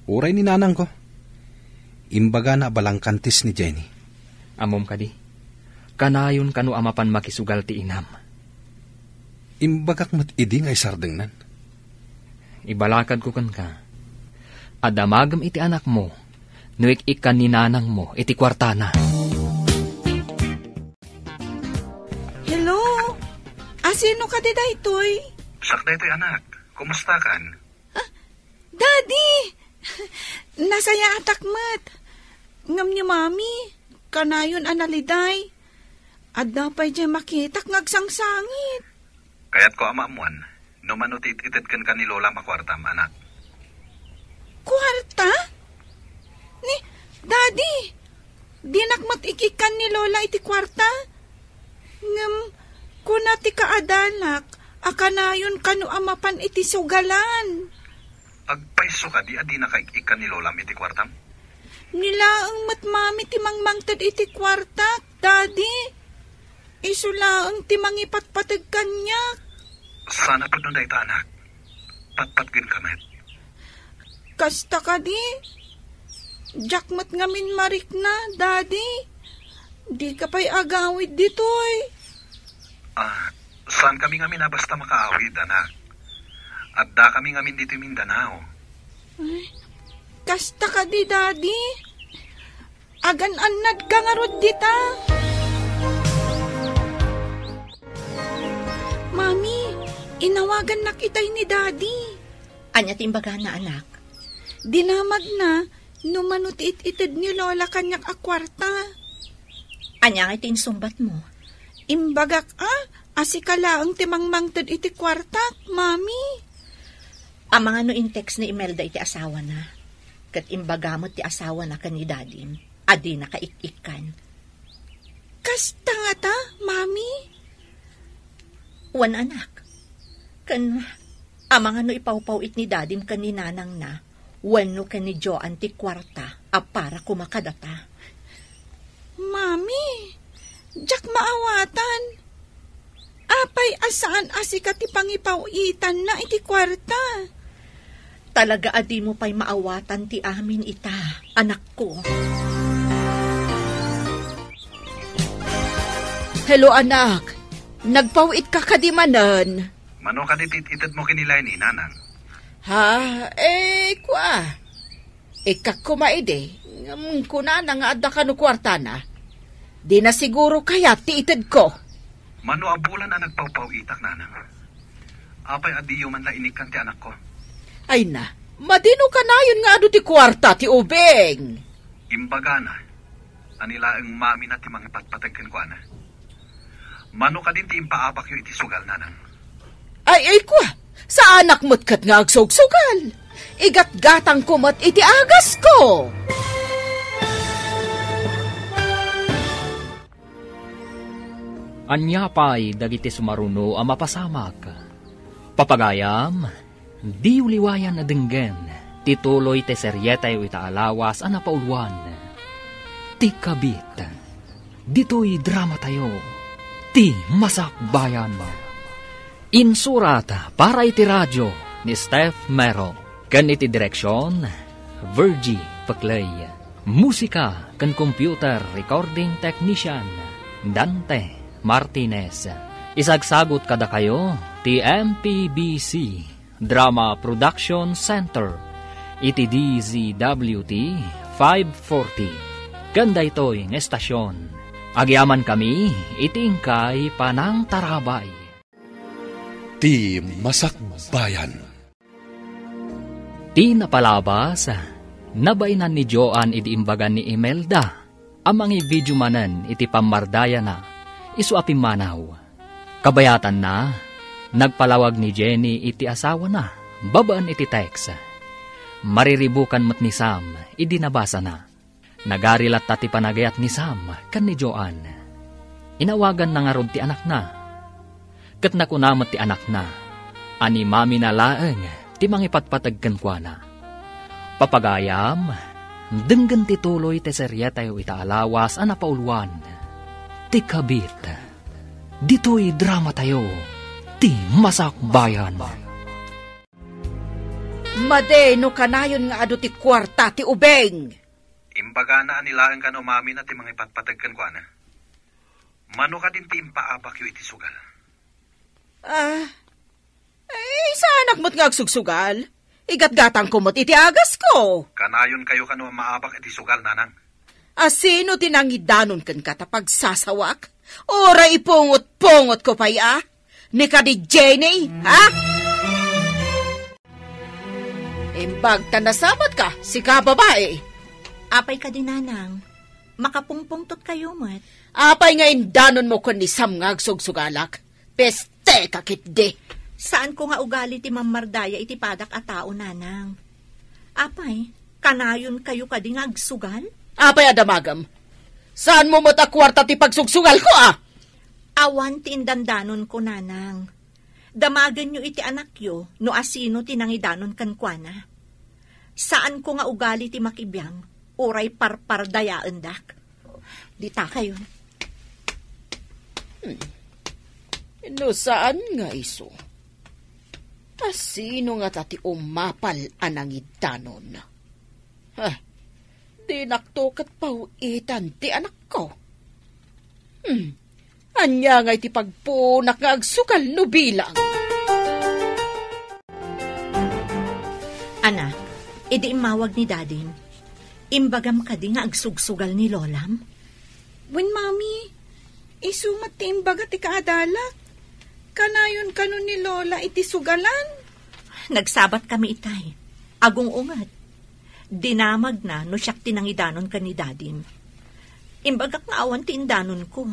Uray ni nanang ko. Imbaga na balangkantis ni Jenny. Amom ka di. Kanayon kanu amapan makisugal ti inam. Imbagak mat iding ay sardengnan. Ibalakad ko kan ka. Adamagam iti anak mo, nuik ikan ni nanang mo iti kwartana. Hello? Asino ka di daytoy? Sakda ito'y anak. Kumusta kan? Daddy! Nasaya atakmat. Ngam ni mami, kanayon analiday. Adda pa'y dyan makitak ngagsangsangit. Kaya't ko amaamuan, no manutit-itit kan ni Lola makwartam, anak. Kwarta? Ni, Daddy, dinakmat ikikan ni Lola iti kwarta? Ngam, kunati kaadanak, akanayon kanu amapan iti sugalan. Agpaiso ka di adi na kaikikan ni Lola iti kwartam? Nilaang matmami ti mangmangtad iti kwarta, Daddy. Isulaang ti mangipatpatag kanyak. Sana po nun dahita, anak. Patpatgin kamet. Kasta ka di? Jakmat ngamin marik na, Daddy. Di ka pa'y agawid ditoy. Saan kami ngamin na basta makaawid, anak? At da kami ngamin dito Mindanao. Ay, kasta ka di, Daddy. Agan-anad ka nga rod dita. Mami, inawagan na kitay ni Daddy. Anya timbaga na anak. Dinamag na, Numanot itid ni Lola kanyak akwarta. Anya nga itinsumbat mo. Imbagak asikala ang timangmangtad iti kwarta, Mami. Ang mga no in-text ni Imelda iti asawa na. Kat imbagamot ti asawa na kan ni Dadim. Adi na kaikikan. Kasta nga ta, Mami? Wan anak. Kan ang mga no ipawpaw it ni Dadim kan ni Nanang na. Wan no kan ni Joan ti kwarta para kumakadata. Mami, jak maawatan. Apay asaan asika ti pangipawitan na iti kwarta. Talaga adi mo pa'y maawatan ti amin ita, anak ko. Hello, anak. Nagpawit ka kadimanan. Mano ka itid mo kinilay ni Nanang? Ha? Kwa. Ikak kumaide. Kunana nga adda ka no kwarta na. Di na siguro kaya ti itid ko. Mano abulan na nagpawpawitak, Nanang. Apay adiyo man la inikan ti anak ko. Ay na, madino ka na yun nga do ti kwarta ti ubeng. Imbaga na, anila ang mami na ti mga patpatagkan ko, ana. Mano ka din ti impaapak iti sugal, Nanang. Ay, kwa, sa anak mo't kat nga agsugsugal. Igat-gatang kumot iti agas ko. Anya pa'y dagiti sumaruno ang mapasamak. Papagayam, di uliwayan na denggen, tituloy te seryetay o itaalawas ang napauluan. Ti kabit, dito'y drama tayo, ti masakbayan mo. Insurata para iti radyo ni Steph Mero, kan iti direksyon, Virgie Paclay. Musika kan computer recording technician, Dante Martinez. Isagsagot kada kayo, ti MPBC Drama Production Center, iti DZWT 540. Ganda ito'y ng estasyon. Agyaman kami, itingkay panang tarabay. Ti Masakbayan. Ti napalabas, nabainan ni Joan iti imbagan ni Imelda, amang i-video manan iti pamardaya na, isu apimanaw. Kabayatan na, nagpalawag ni Jenny iti asawa na, babaan iti text. Mariribukan mat ni Sam, idinabasa na. Nagarilat tati panagayat ni Sam, kan ni Joan. Inawagan na nga rod ti anak na. Kat nakunamat ti anak na, ani mami na laeng, ti mangipatpatagkan kwa na. Papagayam, denggan ti tuloy ti seryetay o itaalawas ang napauluan. Ti kabit, dito'y drama tayo, ti masakbayan. Madeno kanayon nga ado ti kwarta ti ubeng. Imbaga na anilaan ka no mami na ti mga ipatpatagkan ko, ana. Mano ka din ti impaapak iti sugal. Sa anak mo't nga agsugsugal. Igat-gatang kumot iti agas ko. Kanayon kayo ka no maapak iti sugal, Nanang. Sino tinangidanon kan katapag sasawak? Ora ipungot-pungot ko pa ya? Ni ka di Jenny, ha? Imbag tanasabat ka, si ka babae. Apay ka din, Nanang. Makapungpungtot kayo, mat. Apay nga indanon mo kun ni Sam nga agsugsugalak. Peste kakit di. Saan ko nga ugali ti mamardaya iti padak a tao, Nanang? Apay, kanayon kayo ka di nga agsugal? Apay adamagam. Saan mo mata kwarta ti pagsugsugal ko, Awan ti indandanon ko, Nanang. Damagan nyo iti anak yo, no asino tinangidanon kan kuana. Saan ko nga ugali ti makibiyang, uray parpardayaan dak. Dita kayo. No saan nga iso? Asino nga tati umapal anangidanon? Di naktokat pauitan ti anak ko. Anya nga iti pagpunak nga agsukal no bilang. Ana, idi imawag ni Dadim. Imbagam ka di nga agsugsugal ni Lolam. Wen, Mami, isumat ti imbaga ti kaadalak. Kanayon kano ni Lola iti sugalan. Nagsabat kami itay. Agong ungat. Dinamag na no siyak tinangidanon ka ni dadim. Imbagak nga awan ti indanon ko.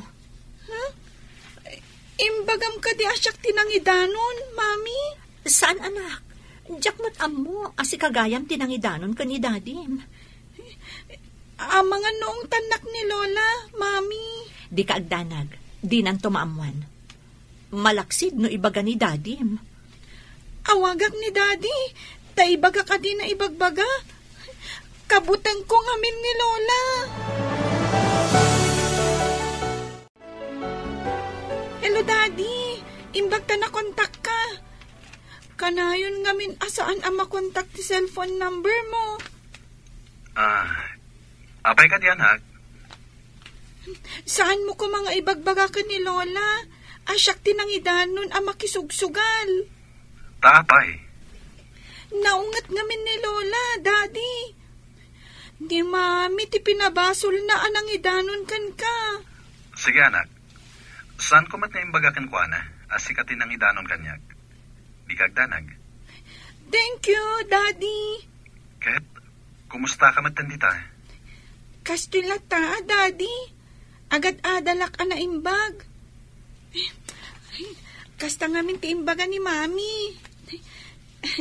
Imbagam ka di asyak tinangidanon, Mami. Saan anak? Diyak mo't amo, asi kagayam tinangidanon ka ni dadim. Mga noong tanak ni Lola, Mami. Di ka agdanag, di nan tumaamuan. Malaksid no ibaga ni dadim. Awagak ni Daddy, taibaga ka di na ibagbaga. Kabutang ko ngamin ni Lola. Hello, Daddy. Imbag ta na kontak ka. Kanayon ngamin asaan ang makontak ti cellphone number mo. Apay ka diyan, ha? Saan mo ko mga ibagbaga ka ni Lola? Asyak tinangidanon ang makisugsugal. Tapay. Naungat ngamin ni Lola, Daddy. Di Mami, ti pinabasol na anang idanon kan ka. Sige, anak. Saan ko mat na imbagakan ko, ana? Asikatin ang idanon kanyag. Di kagdanag. Thank you, Daddy. Ket, kumusta ka mat tandita? Kastilata, Daddy. Agad adalak ana imbag. Kasta ngamin ti imbaga ni Mami.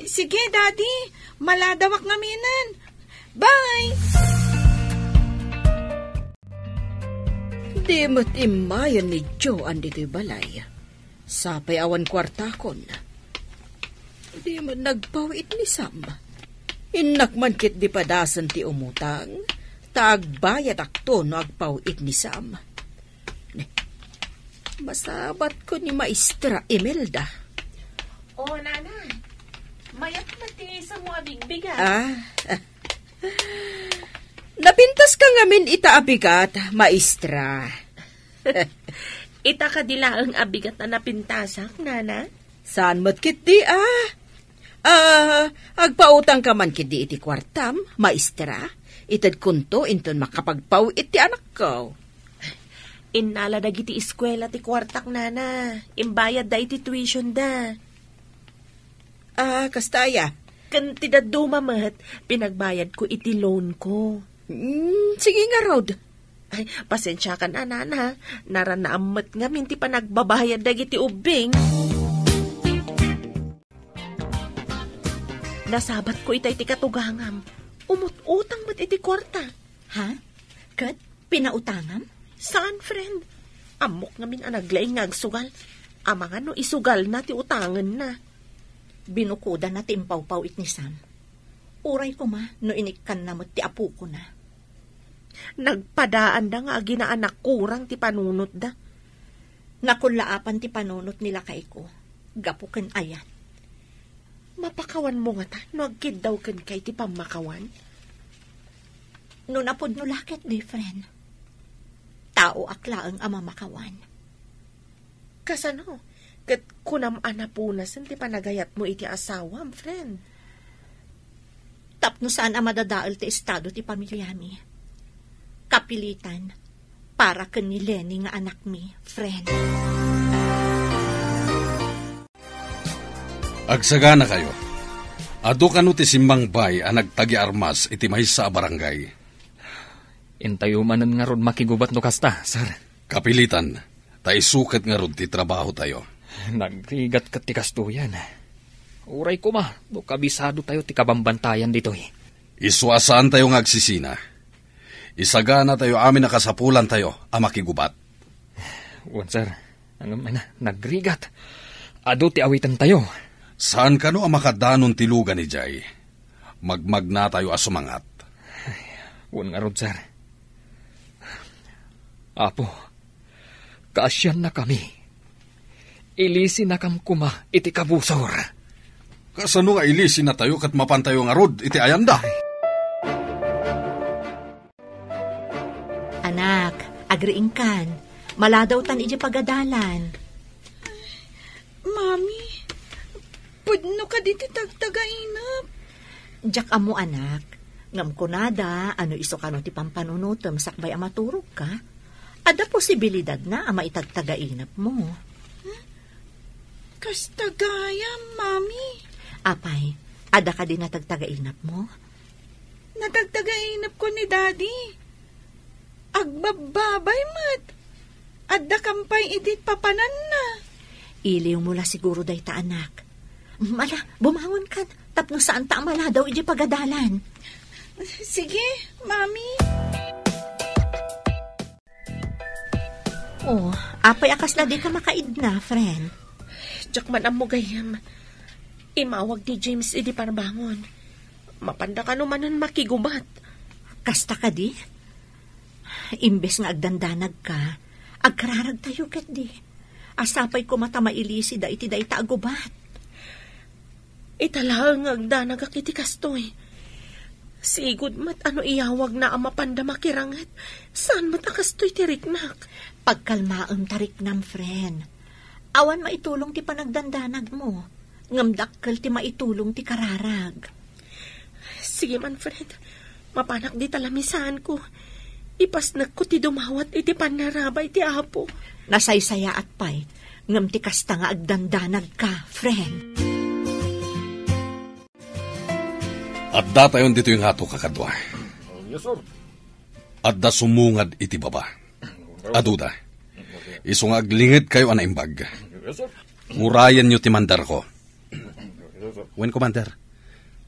Sige, Daddy. Maladawak ngaminan. Bye! Di mo't imayan ni Joan dito'y balay. Sapay awan kwartakon. Di mo nagpawit ni Sam. Inakman kit di padasan ti umutang. Taagbayad akto no agpawit ni Sam. Masabat ko ni Maestra Imelda. Oh, Nana. Mayat mati sa mga bigbigat. Napintas ka ngamin ita abigat, Maestra. Ita ka dila ang abigat na napintasak, Nana? Saan mo't kiti, agpautang ka man kiti iti kwartam, Maestra. Itad kunto inton makapagpaw iti anak ko. Inala dagiti eskwela ti kwartak, Nana. Imbayad da iti tuition da. Kastaya. Kantidad dumamat, pinagbayad ko iti loan ko. Sige nga, Rod. Ay, pasensya ka na, Nana. Naranaamat nga minti pa nagbabayad dagiti ubing. Nasabat ko itay ti katugangam. Umut-utang mat iti kwarta. Ha? Kat, pinautangam? Saan, friend? Amok ngamin anaglaing ngagsugal. Amanga no isugal na ti utangan na. Binukuda na ti impaw-pawit ni Sam. Uray ko ma, no inikkan na mo ti apo ko na. Nagpadaan da nga ginaanak kurang ti panunot da. Nakulaapan ti panunot nila kay ko. Gapuken ayat. Mapakawan mo nga ta, no agkid daw ken kay ti pamakawan. No napod no lakit, different. Tao akla ang amamakawan. Kasano? Kat kunam anapunasan ti panagayat mo iti asawam, friend. Tapno saan ang madadaal ti estado ti pamilyami. Kapilitan para ken ni Lenny nga anak mi, friend. Agsagana kayo. Ado kanu ti simbang bay ang nagtagi armas iti maysa a barangay. Intayumanan nga rod makigubat no kasta, sir. Kapilitan, tayo sukat nga rod ti trabaho tayo. Nagrigat ka ti kastuyan. Uray ko ma, do kabisado tayo ti kabambantayan dito eh. Iswasaan tayo nga agsisina. Isagana tayo amin na kasapulan tayo a makigubat. Wan sir, nagrigat. Ado ti awitan tayo. Saan ka no ang makadanon ti lugan ni Jay? Magmag na tayo asumangat. Wan nga rod sir. Apo, kaasyan na kami. Ilisin na kam kuma iti kabusor. Kasano nga ilisin na tayo kat mapantayo nga rod iti ayanda? Anak, agriing kan. Maladaw tan iti pagadalan. Mami, pudno ka diti tagtagainap. Diyak amo anak. Ngam kunada, ano iso ka no ti pampanunutom sakbay amaturog ka. Ada posibilidad na ama itagtagainap mo. Kastagayam, Mami. Apay, ada ka din na tagtagainap mo? natagtagainap ko ni Daddy. Agbababay mat. Adda kampay idit papanan na. Iliw mo la siguro day ta anak. Mala, bumangon ka. Tapno saan ta mala daw iji pagadalan. Sige, Mami. Oh, apay akas na di ka makaid na, friend. Diyak man ang mugayam. Imawag ni James idi parbangon. Mapanda ka naman makigubat. Kasta ka di? Imbes nga agdandanag ka, agkararag tayo ket di. Asapay ko mata mailisi da iti da itagubat. Italaang agdanag akiti kastoy. Sigud mat ano iyawag na ang mapanda makirangat. Saan mat akastoy tiriknak? Pagkalmaam tariknam, friend. Awan maitulong ti panagdandanag mo. Ngamdakkel ti maitulong ti kararag. Sige man, friend. Mapanak di talamisan ko. Ipasnak ko ti dumawat iti panarabay ti apo. Nasaysaya at pay. Ngam ti kasta nga agdandanag ka, friend. At datayon dito yung hato kakadwa. Yes, sir. At da sumungad iti baba. Aduda, isong aglingit kayo anaimbag. Yes, sir. Murayan nyo ti mandar ko. Yes, sir. Wen commander,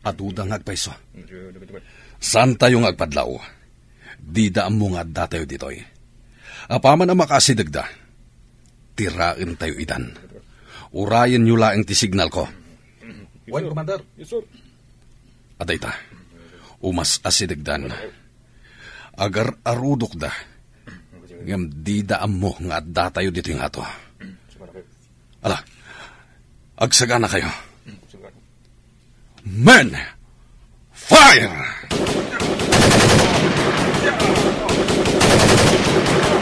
aduda nga agpaiso. Saan tayong agpadlaw? Di da amungad datayo ditoy. Apaman ang makasidagda, tirain tayo idan. Urayan nyo laing ti signal ko. Wen commander. Yes, sir. At ita, umas asidagdan. Agar arudok da, ngam di daam mo nga at datayo dito yung ato. Ala, agsagana kayo. Men, fire!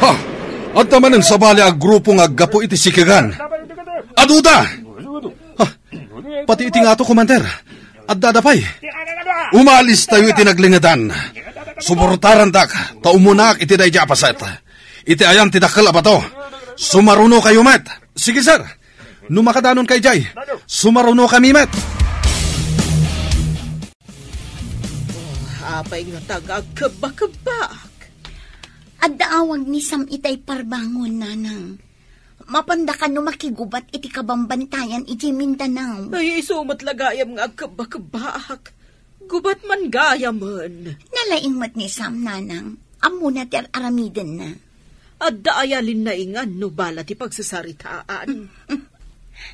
Ha! At naman ang sabali ag grupong aggapo iti sikigan. Aduda! Ha! Pati iti nga ato, commander. At dadapay. Umalis tayo iti naglingadan. Suportaran dak, taumunak iti day japaset. Iti ayan ti dakkel abato. Sumaruno kayo, met. Sige, sir. Numakadanon kay Jay. Sumaruno kami, met. Apay nga tagagkabak-kabak. At daawag ni Sam itay parbangon, nanang. Mapanda ka no makigubat iti kabambantayan iti Mindanao. Ay, isumat lagayam nga agkabak-kabak. Gubat man gayaman. Nalaing mat ni Sam, nanang. Amo na ti aramiden na. At daayalin na ingan no bala ti pagsasaritaan.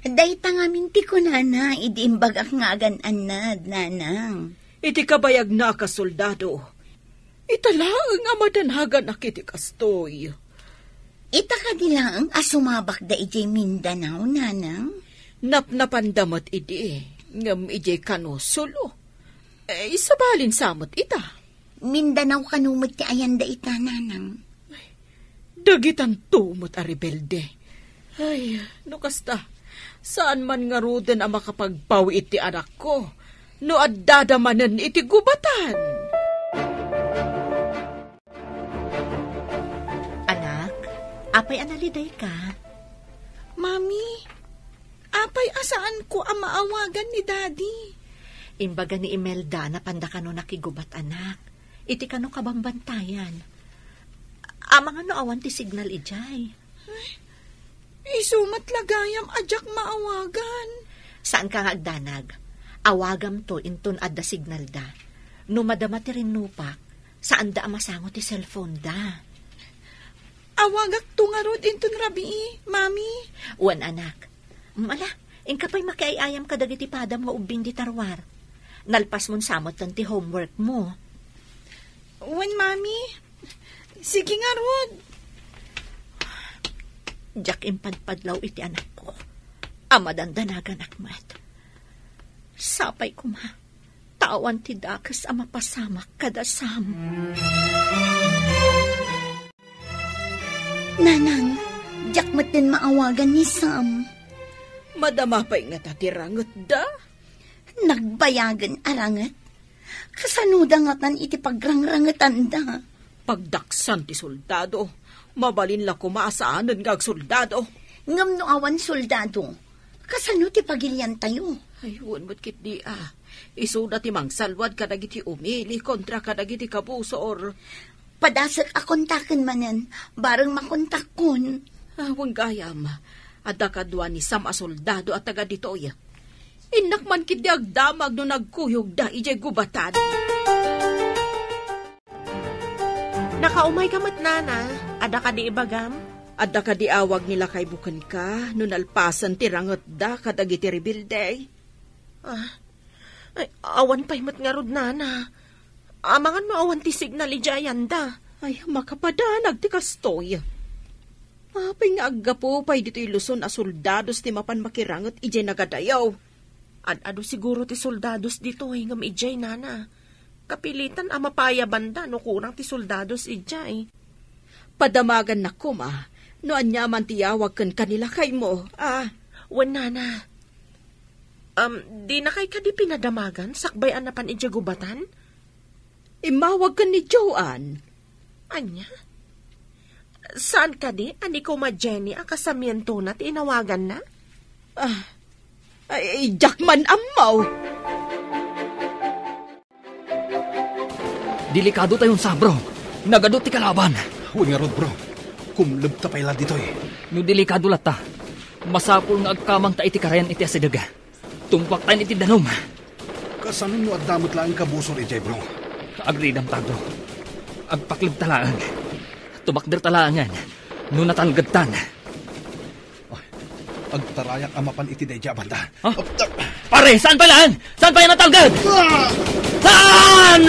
Dayta nga minti ko, nana. Idiimbag ak nga agan-anad, nanang. Iti kabayag na kasoldado. Italaang nga madanhagan akiti kastoy. Ita ka dilaang asumabak da iti Mindanao, nanang. Napnapandamat iti. Ngam iti kanosulo. Isabalin samot ita. Mindanao kanumot ti ayan da ita, nanang. Dagitan tumot a rebelde. Ay, no kasta. Saan man nga ruden ang makapagpawi iti anak ko? No addadamanan iti gubatan. Anak, apay analiday ka? Mami, apay asaan ko ang maawagan ni Daddy? Imbaga ni Imelda na panda ka no nakigubat, anak. Iti ka no kabambantayan. Amang ano awan ti signal ijay. Isumat lagayam ajak maawagan. Saan ka nga agdanag? Awagam to inton adda signal da. No madama ti rinupak, saan da amasango ti cellphone da. Awagak tungarod inton rabi, Mami. Wan anak. Mala, ingkapay makiayayam ka dagiti padam nga ubing di tarwar. Nalpas mon samot tan ti homework mo. Wan, Mami. Sige nga, Rod. Diyak impadpadlaw iti anak ko. Amadandanagan akmat. Sapay ko ma. Tawan ti dakas ama pasamak kadasam. Nanang, diyak mat din maawagan ni Sam. Madama pa'y nga tatirangot da. Nagbayagan arangat. Kasanuda nga tan iti pagrangrangatan da. Pagdaksan ti soldado, mabalin la kumaasaanan nga soldado. Ngam no awan soldado, kasano ti pagilyan tayo? Ay, mo't kit di Isuda ti mang salwad ka dagiti umili kontra ka dagiti kabusor. Padasak akontaken manen, bareng makontak kun. Awang gayam, adda kadwa ni Sam a soldado at taga ditoy. Inak man kit di agdamag no nagkuyog da ijay gubatan. Nakaumay ka mat, nana. Ada ka di ibagam? Adda ka di awag nila kay bukan ka, no nalpasan ti rangot da kadagiti rebilday. Ay, awan pa'y mat nga rod, nana. Amangan mo awan ti signal ijayanda. Ay, makapadanag ti kastoy. Apay nga aggapo pa'y dito iluson a soldados ti mapan makirangot ijay nagadayaw. Ado siguro ti soldados dito ay ngam ijay, nana. Kapilitan mapaya banda no kurang ti soldados ijay. Padamagan na kuma, no anyaman tiyawag kan kanila kay mo. Wan, nana. Di na kay ka di pinadamagan, sakbayan na pan ijay gubatan? Imawag ka ni Joanne. Anya? Saan ka di? Ani ko ma Jenny, akasamiento na, tinawagan na? Ay, Jackman amaw. Delikado tayong sabro. Nagadot ti kalaban. Huwag nga rod, bro. Kumlab ta pala dito eh. No delikado lata. Masapul nga agkamang ta iti karayan iti asidaga. Tumpak tayo iti danom. Kasanon mo at damot lang kabusor ijay, bro. Agridam ta, bro. Agpaklib talaan. Tumakder talaangan. No natalgad-tan. Agtarayak amapan iti dayja banda. Huh? Pare, saan pa lang? Saan pa yan natalgad? Saan?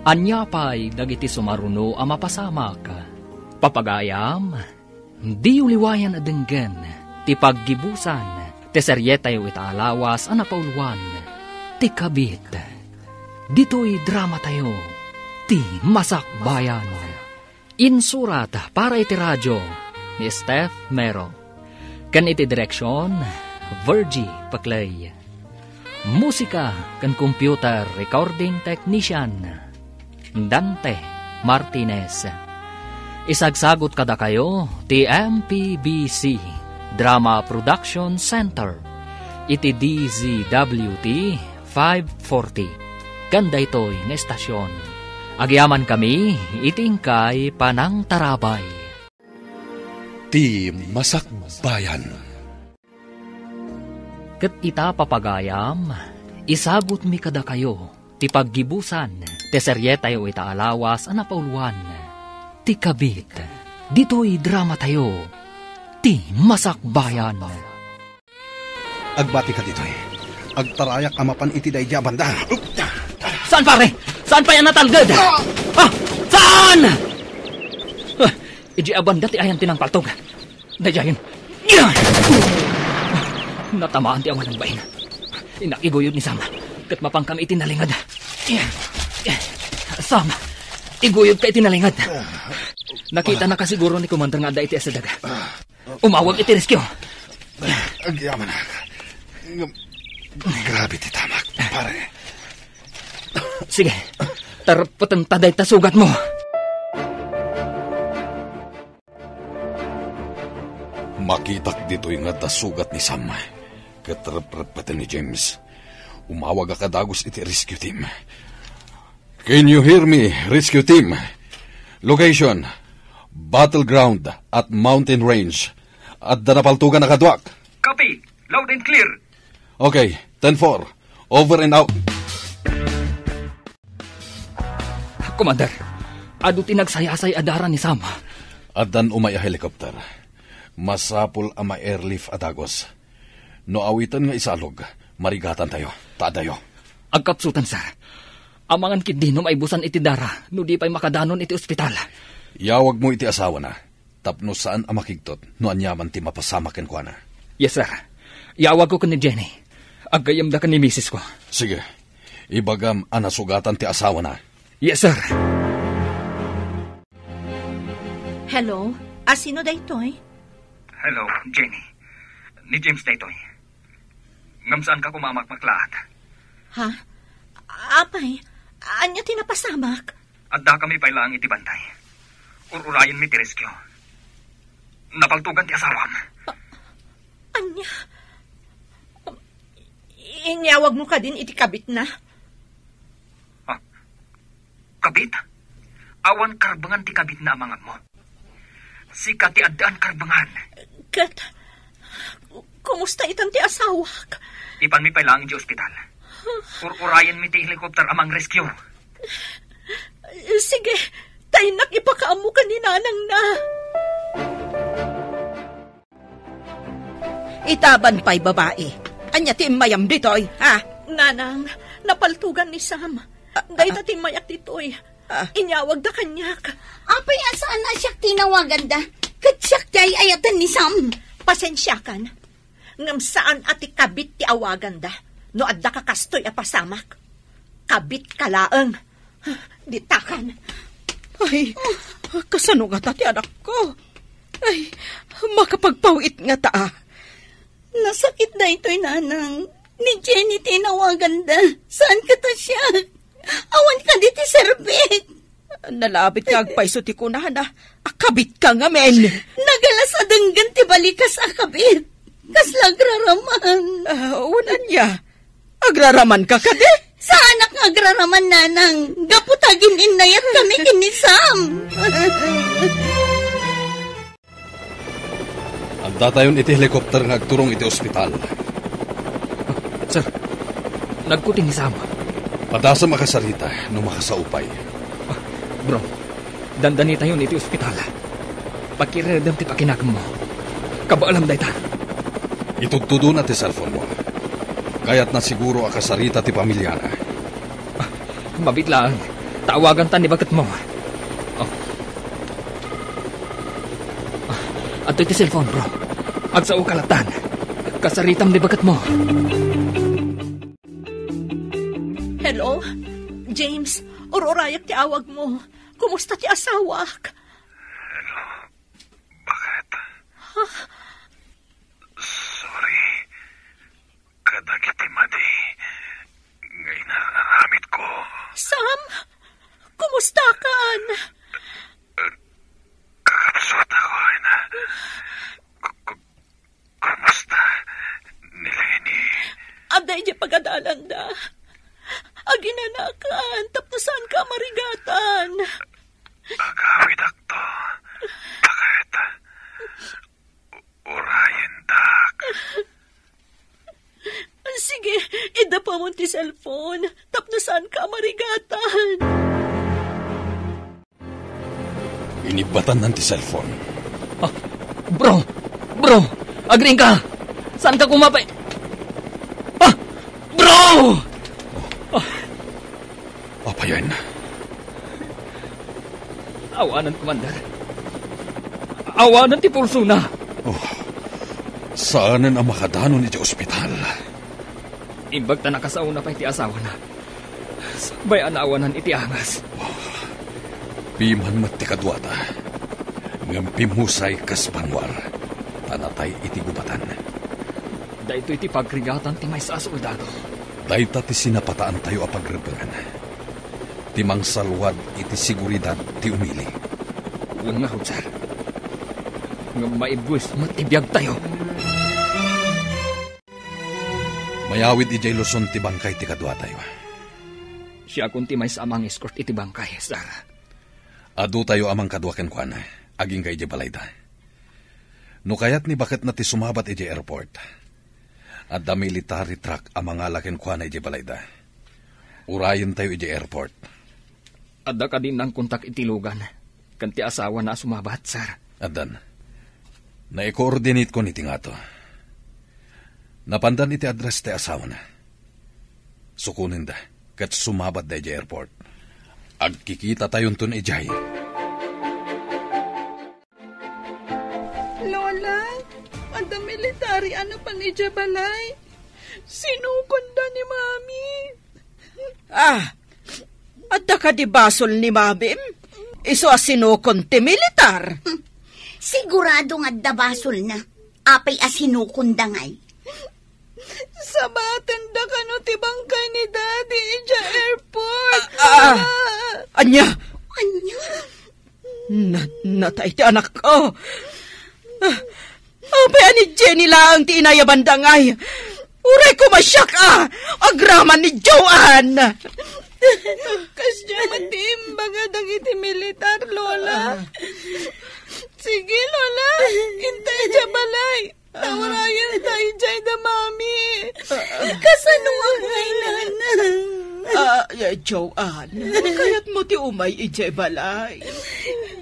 Anya pa'y dagiti sumaruno a mapasamak. Papagayam, di uliwayan adenggan, ti paggibusan, ti seryetayo itaalawas a napauluan, ti kabit. Dito'y drama tayo, ti masakbayan. Insurat para iti radyo ni Steph Mero. Kan iti direksyon, Virgie Paclay. Musika kan computer recording technician, Dante Martinez. Isagsagot kada kayo ti MPBC Drama Production Center iti DZWT 540 kanda ito'y nga estasyon. Agyaman kami itingkay panang tarabay. Ti Masakbayan. Ket ita papagayam, isagot mi kada kayo ti paggibusan, ti seryetayo itaalawas a napauluan, ti kabit. Dito'y drama tayo, ti Masakbayan. Agbati ka dito eh. Agtarayak amapan iti dayja banda. Saan pare? Saan pa yan natalgad? Saan? Iji abanda ti ayan tinang paltog. Dayayin. Natamaan ti awan ng bain. Inakiguyod ni Sam. Kat mapang kami itinalingad. Sam, iguyod ka itinalingad. Nakita na kasiguro ni Commander nga da iti asadaga. Umawag iti rescue. Agyaman na. Grabe ti tamak, pare. Sige, tarapatan taday tasugat mo. Makitak dito yung tasugat ni Sam. Katarapatan ni James. Umawag ka dagos iti rescue team. Can you hear me, rescue team? Location, battleground at mountain range. At danapaltugan na kadwak. Copy. Loud and clear. Okay, 10-4. Over and out. Commander, adu tinagsayasay adara ni Sam. Adan umay a helicopter. Masapul ama airlift adagos. No awitan nga isalog, marigatan tayo. Tadayo. Agkapsutan, sir. Amangan kindi no maibusan iti dara, no di pa'y makadanon iti ospital. Yawag mo iti asawa na. Tapno saan ang makigtot, no anyaman ti mapasamakin ko na. Yes, sir. Yawag ko ni Jenny. Agayam da ka ni misis ko. Sige. Ibagam anasugatan ti asawa na. Yes, sir. Hello? Sino da ito'y? Hello, Jenny. Ni James da ito'y. Ngam saan ka kumamakmaklaat? Ha? Apay, anya tinapasamak? Adda kami pailang iti bantay. Ururayan mi ti rescue. napaltugan ti asawam. Anya? Inyawag mo ka din iti kabit na? Kabit? Awan karbangan ti kabit na amangam mo. Sika ti addaan karbangan. Kat, kumusta itan ti asawak? Ipan mi pailangan di ospital. Urayan mi ti helicopter amang rescue. Sige, tayo nakipakaamo ka ni nanang na. Itaban pa'y babae. Anya ti mayam ditoy, ha? Nanang, napaltugan ni Sam. Dahil ti mayak ditoy. Inyawag da kanyak. Apay asaan na siya tinawagan da? Katsyak ti ayatan ni Sam. Pasensya kan. Ngam saan ati kabit ti awagan da. No adda ka kastoy apasamak. Kabit kalaeng. Ditakan. Ay, kasano nga ti anak ko? Ay, makapagpawit nga taa. Nasakit na ito'y nanang. Ni Jenny tinawagan da. Saan ka ta siya? Awan ka di ti serbik. Nalabit ka agpaiso ti kunahan na. Akabit ka nga, men. Nagalas adenggan ti balikas akabit. Kaslagraraman. Unan niya. Agraraman ka kade? Sa anak nga agraraman nanang. Gaputagin inayat kami kinisam. Ang datayon iti helikopter nga agturong iti ospital. Sir, nagkuting ni Sam. Padasa makasarita no makasaupay. Bro, dandani tayo iti ospital. Pakiredam ti pakinakam mo. Kabaalam day ta. Itugtudo na ti cellphone mo. Kaya't na siguro akasarita ti pamilya na. Mabitlaan. Tawagan ta ni bagat mo. Ato iti cellphone, bro. Agsao kalatan. Kasaritam ni bagat mo. Hello? James, ororayak ti awag mo. Kumusta ti asawak? Hello? Bakit? Sorry. Kadagiti madi. Ngayon nararamit ko. Sam? Kumusta kan? Kakapsot ako na. Kumusta ni Lenny? Aday di pagadalan da. Aginanakan, tapnosan ka marigatan. Agawid akto. Bakit? Urayan dak. Sige, ida pa mo ti cellphone. Tapnosan ka marigatan. Inibatan ng ti cellphone. Bro! Agring ka! Saan ka kumapay? Bro! Apa yan? Awanan, Commander. Awanan ti pulso na. Saanan ang makadanon iti ospital? Imbag ta nakasauna pa iti asawa na. Bayan awanan iti angas. Piman matikadwata. Ngam pimusay kas panwar. Tanatay iti gubatan. Dahito iti pagrigatan ti may sa soldado. Dahita ti sinapataan tayo apagrebangan. Timang salwad iti seguridad ti umili. Uwan nga, Roger. Nga maibwis matibiyag tayo. Mayawid ijay Luzon ti bangkay ti kadwa tayo. Siya kunti may sa amang escort iti bangkay, sir. Adu tayo amang kadwa kenkwan, aging kay ijay balayda. No kayat ni bakit na ti sumabat ijay airport. At da military truck amang alaken kwa na ijay balayda. Urayan tayo ijay airport. Adda ka din ng kontak itilugan. Kanti asawa na sumabat, sir. Adan, na-coordinate ko niti nga to. Napandan iti address ti asawa na. Sukunin da, kat sumabat da ijay airport. Agkikita tayon ton ijay. Lola, ada military ano pa ni Jabalay? Sinukunda ni Mami. Adda ka di basol ni Mabim? Iso asinukon ti militar. Sigurado nga dabasol na. Apay asinukunda ngay. Sabaten da kano ti bangkay ni Daddy ija airport. Anya? Anya? Natay ti anak ko. Abay, ni Jenny lang ti inayabandangay. Uray ko masyak agraman ni Joanne. Kasya matimbaga dagiti militar, Lola. Sige, Lola. Intay dya balay. Tawarayan tayo dyan da, Mami. Kasano ang kailan? Joanne, kaya't mo ti umay ijay balay.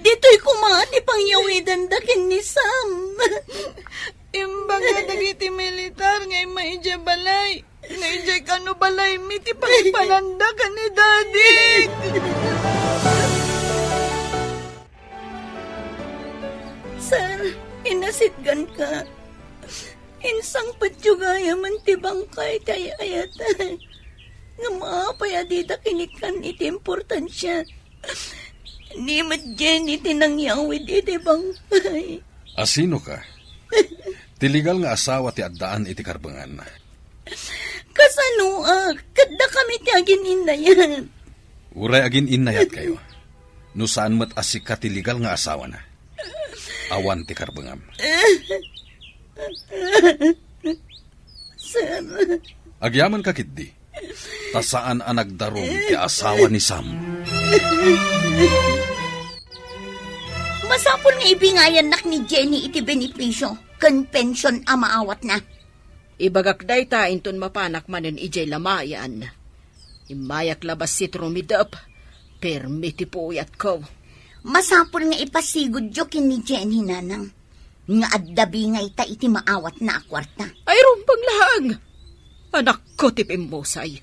Dito'y kumati pang yawidan dakin ni Sam. Imbaga dagiti militar ngay maidya balay. Ngayon kano balay miti pagpananda ka ni Daddy. Sir, inasitgan ka. Insang patyugaya man ti bangkay tayo ayatan. Nga maapay adita kinikan iti importansya. Ni Jenny tinangyawid iti bangkay. Asino ka? Tiligal nga asawa ti addaan iti karbangan. Kasano kada kami ti agin inayat. Uray agin inayat kayo. No saan mat asika tiligal nga asawa na. Awan ti karbangam. Sir. Agyaman ka kitdi. Tasaan ang nagdarong ti asawa ni Sam. Masapol nga ibingayan nak ni Jenny iti benepisyo. Kan pension amaawat na. Ibagak day ta inton mapanak manen ijay lamayan. Imayak labas si trumidap. Permiti po uyat ko. Masapol nga ipasigod jo kin ni Jenny nanang. Nga addabi nga ita iti maawat na akwarta. Ay rumpang lahang. Anak ko tipimosay.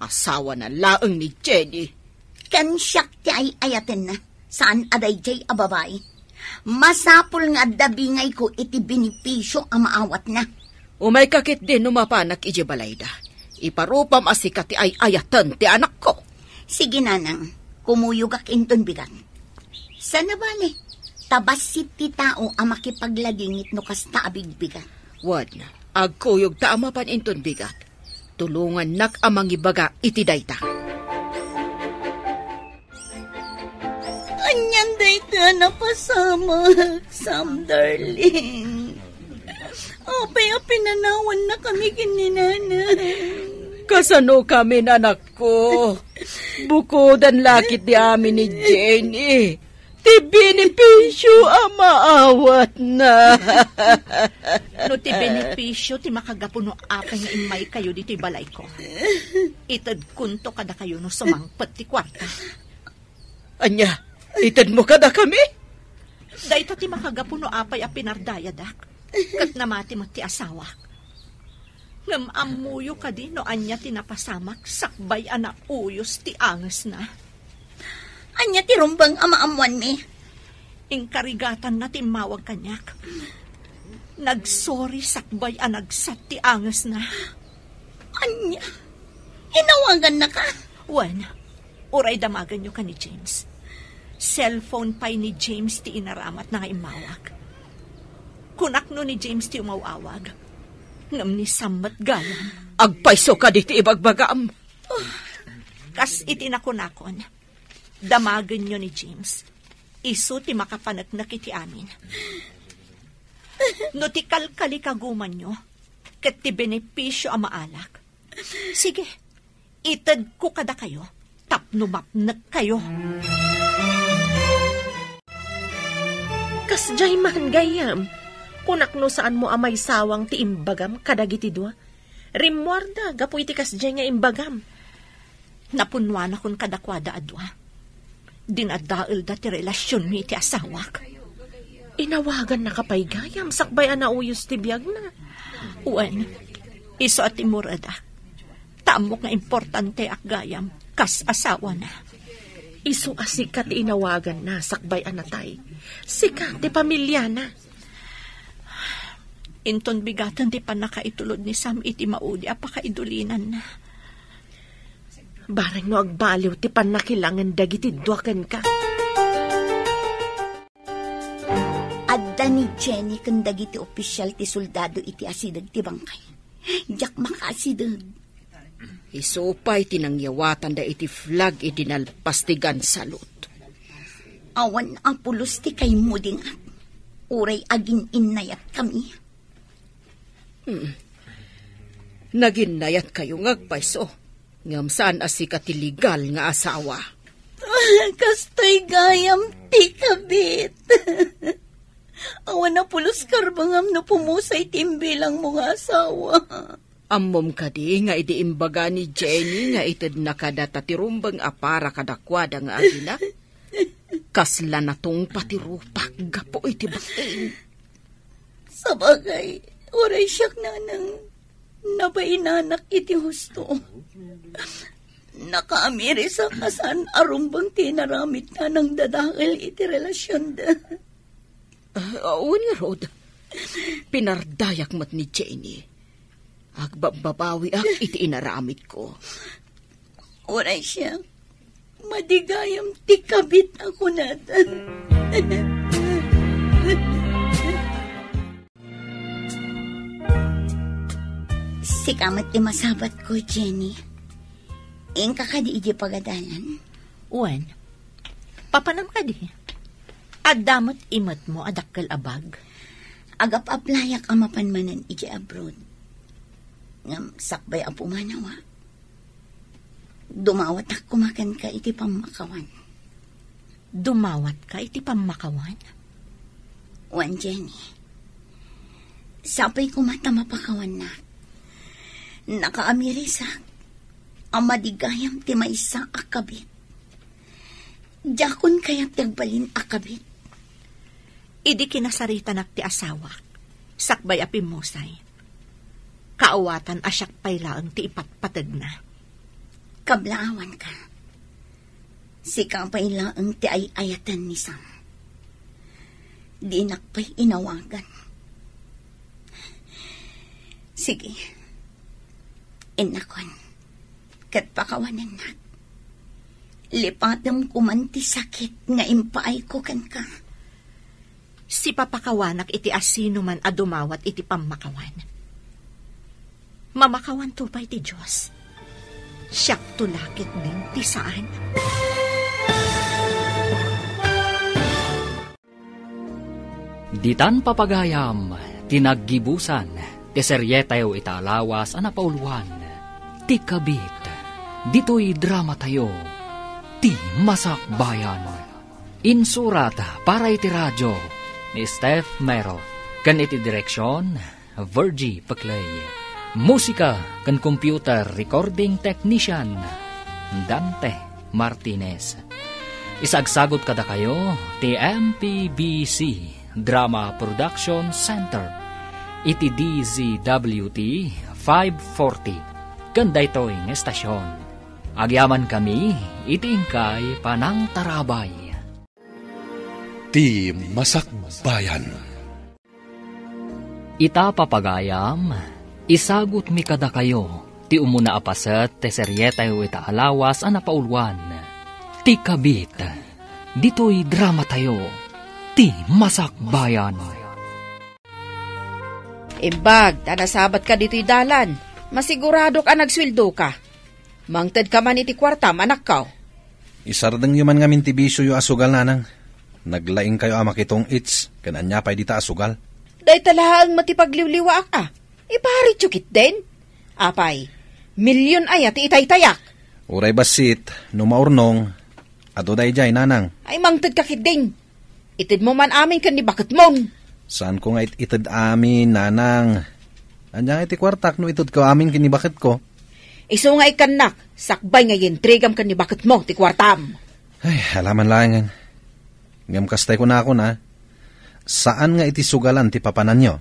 Asawa na laang ni Jenny. Kan siyak ti ay ayaten na. Saan aday jay ababay. Masapol nga addabi ngay ko iti benepisyo ang maawat na. Umay kakit din numapanak iji balayda. Iparupam asika ti ay ayatan ti anak ko. Sige nanang, kumuyugak inton bigat. Sana bale, tabas si ti tao ang makipaglagingit no kasta abigbigat. Wad na, agkuyog ta amapan inton bigat. Tulungan nak amang ibaga iti dayta. Anyan dayta na pasama, Sam darling. Apay pinanawan na kami kininanay. Kasano kami nanak ko? Bukodan lakit di amin ni Jenny. Ti benepisyo ang maawat na. No ti benepisyo ti makagapuno apay nga imay kayo diti balay ko. Itad kunto kada kayo no sumangpet ti kwarta. Anya, itad mo kada kami? Dahito ti makagapuno apay a pinardayadak. Kat namati mo ti asawa. Ngam amuyo ka di no anya tinapasamak sakbay ana uyos ti angas na. Anya ti rumbang amaamuan mi. Inkarigatan na timawag kanyak. Nagsorry sakbay anagsat ti angas na. Anya, inawagan na ka? Wan, uray damagan nyo ka ni James. Cellphone pa'y ni James ti inaramat na nga imawag. Kunak no ni James ti umawawag. Ngam ni Sammat galang. Agpaiso ka diti ibagbagam. Kas itinakunakon. Damagan nyo ni James. Isu ti makapanagnak iti amin. No ti kalkali kaguman nyo. Kat ti benepisyo ang maalak. Sige, itad ko kada kayo. Tapnumapnak kayo. Kas jay man gayam. Kunak no saan mo amay sawang ti imbagam kadagiti dua. Rimwarda, gapu iti kas jay nga imbagam. Napunwan akong kadakwada adwa. Dinadail da ti relasyon mi ti asawak. Inawagan na kapay gayam, sakbay ana uyos ti biyag na. Uwan, iso at imurada. Tamok nga importante ak gayam, kas asawa na. Iso asikat inawagan na, sakbay anatay. Sikat ti pamilya na. Inton bigatan ti panakaitulod ni Sam iti maudi apakaidulinan na. Barang no agbaliw ti panakilangan dagiti duaken ka. Adda ni Jenny kan dagiti opisyal ti soldado iti asidag ti bangkay. Jak makasidag. Isupay tinangyawatan da iti flag iti nalpastigan salot. Awan ang pulos ti kay muding at. Uray agin inayat kami. Naginayat kayo ngagpayso. Ngam saan asi katiligal nga asawa. Kastoy gayam ti kabit. Awan na pulos karbangam na pumusay timbilang mga asawa. Ammom kadi nga idi imbaga ni Jenny nga itid nakadata tirumbang apara kadakwada nga agina. Kasla na tong patirupak gapo iti bain. Sa bagay, oray siyak nanang nabainanak iti husto. Nakaamiri sa kasan arumbang tinaramit na ng dadakil iti relasyon da. Ni Rod, pinardayak mat ni Jenny. Agbabawi ak iti inaramit ko. Oray siya, madigayam ti kabit ako natan. Sikamat imasabat ko, Jenny. Ingka ka di iji pagadalan. Uwan, papanam ka di. Adamot imat mo adakkel abag. Agap aplayak amapanmanan iji abroad. Ngam sakbay ang pumanawa. Dumawat ak kumakan ka iti pamakawan. Dumawat ka iti pamakawan? Wan, Jenny. Sapay kumata mapakawan na. Nakaamirisak. Ang madigayam ti maysa akabit. Jakon kaya't tagbalin akabit. Idi kinasarita nak ti asawa. Sakbay apimusay. Kaawatan asyak paylaang ti ipatpatag na. Kablaawan ka. Sikang paylaang ti ayatan ni Sam. Di nakpay inawagan. Sige. Inakon. Kat pakawanan na. Lipatam kumanti sakit nga impaay ko kan ka. Si papakawanak iti asino man adumawat iti pamakawan. Mamakawan to pa iti Diyos. Siyak tulakit din ti saan. Ditan papagayam, tinaggibusan, ti seryetayo italawas anapauluan, ti kabit. Dito'y drama tayo, ti masakbayan. Insurat para iti radyo ni Steph Mero. Kan iti direksyon, Virgie Paclay. Musika kan computer recording technician, Dante Martinez. Isagsagot kada kayo, ti MPBC Drama Production Center. Iti DZWT 540. Ganda ito'y estasyon. Agyaman kami, itingkay panang tarabay. Ti masakbayan. Ita papagayam, isagot mi kada kayo, ti umuna apaset, te seryetayo ita alawas anapaulwan. Ti kabit, dito'y drama tayo, ti masakbayan. Imbag, tanasabat ka dito'y dalan. Masigurado ka nagswildo ka. Mangted ka man iti kwarta, manak ka. Isardeng yuman ngamin ti bisyo yu asugal nanang. Naglaing kayo amakitong its, kananya pa'y dita asugal. Day talaang matipagliwliwa ka. Ipari tsukit din. Apay, milyon ay at itay-tayak. Uray basit, numaurnong, ato day jay nanang. Ay mangted ka kiding. Itid mo man amin kan ni bakit mong. Saan ko nga itid amin, nanang? Anyang iti kwartak no itid ko amin kinibakit ko. Iso nga ikanak, sakbay nga yentrigam kan ni bakit mo, ti kwartam. Ay, halaman lang. Ngam kastay ko na ako na. Saan nga iti sugalan ti papanan nyo?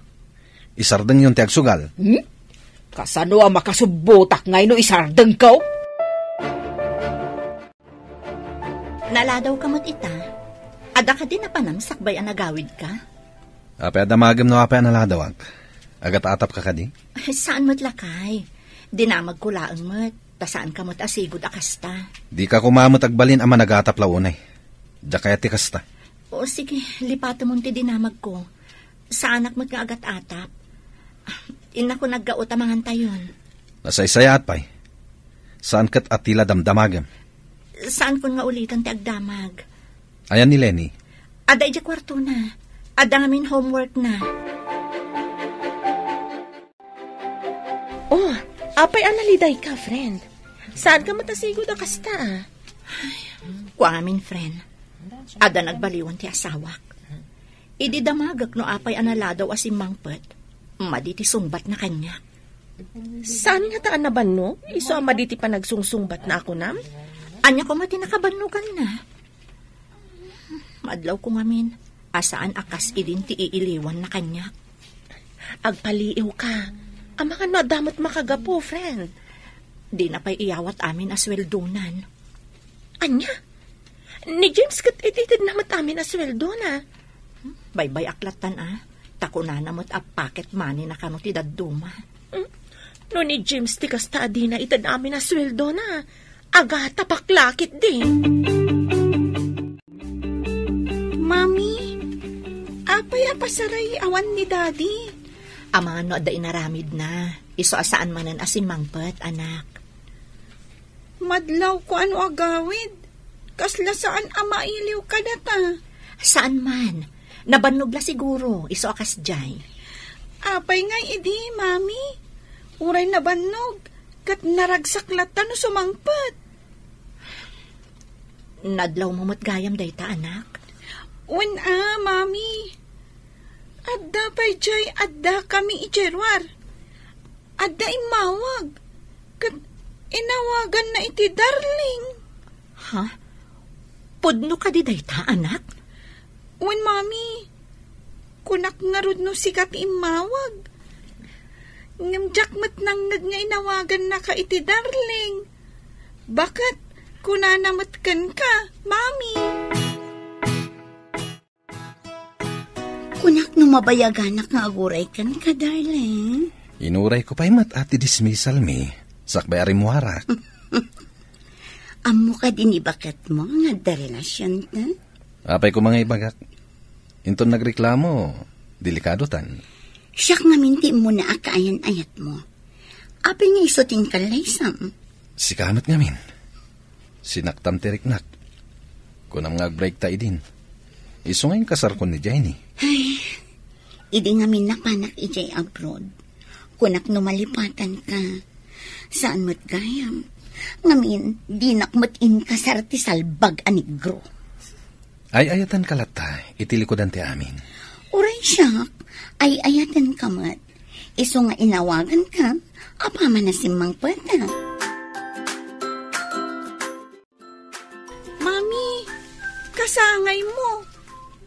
Isardeng yung ti agsugal. Kasano ang makasubutak ngay no isardeng ko? Naladaw ka mat ita. Ada ka din na panang sakbay ang nagawid ka? Ape adamagam no ape analadawag. Agat atap ka kadi? Saan mo't lakay? Dinamag kulaan mo't. Tasaan ka mo't asigod akasta. Di ka kumamot agbalin ama nagatap launay. Diya kaya ti kasta. O sige, lipato mo ti dinamag ko. Saanak mo't nga agat atap. Ina ko naggaot amangan tayon. Nasaysayat pa'y. Saan kat atila damdamagam? Saan ko nga ulitan ti agdamag? Ayan ni Lenny. Aday di kwarto na. Ada ngamin homework na. Oh, apay analiday ka, friend. Saan ka matasigo da kasta? Kuha ngamin, friend. Ada nagbaliwan ti asawak. Idi damagak no apay analadaw asim mangpet. Maditi sungbat na kanya. Saan nga taan na banno? Iso ang maditi pa nagsungsungbat na ako nam? Anya ko mati nakabanugan na. Madlaw ko ngamin, asaan akas idin ti iiliwan na kanya. Agpaliiw ka. Ang mga no damot makagapo, friend. Di na pa'y iyawat amin asweldonan. Anya? Ni James kat ititid namat amin asweldo na. Baybay aklatan Tako na namot a pocket money na kano ti dadduma. No ni James ti kasta di na itad amin asweldo na. Aga tapaklakit di. Mami, apay apasaray awan ni Daddy. Ama no da inaramid na. Iso asaan manan asin mangpet, anak. Madlaw ko ano agawid. Kasla saan amailiw ka data. Saan man? Nabannog la siguro. Iso akas jay. Apay nga idi, Mami. Uray nabannog. Kat naragsaklat no sumangpet. Nadlaw mo matgayam dayta, anak. Mami. Adda pa'y jay, adda kami ijerwar. Adda imawag. Kat inawagan na iti darling. Ha? Pudno ka di dayta, anak? Mami. Kunak nga rod no sikat imawag. Ngamjak mat nangnag nga inawagan na ka iti darling. Bakit? Kunanamatkan ka, Mami. Kunak no mabayaganak nga aguray kan ka, darling. Inuray ko pa'y mat ati dismissal mi. Sakbay arimuara. Amo ka din ibakat mo nga da relasyon ka? Apay ko mga ibagak. Inton nagreklamo, delikado tan. Siyak nga minti mo na akaayan-ayat mo. Apay nga isuting kalaysam. Sikamat ngamin. Sinaktam tiriknak. Kunam nga break ta idin. Iso nga yung kasar ko ni Jenny. Ay, idi ngamin napanak ijay abroad. Kunak numalipatan ka. Saan mo't gayam? Ngamin, di nakmatin ka sa artisalbag anigro. Ay ayatan kalata, itilikodan ti amin. Uray siyak, ay ayatan ka mat. Iso nga inawagan ka, apama na simang pata. Mami, kasangay mo.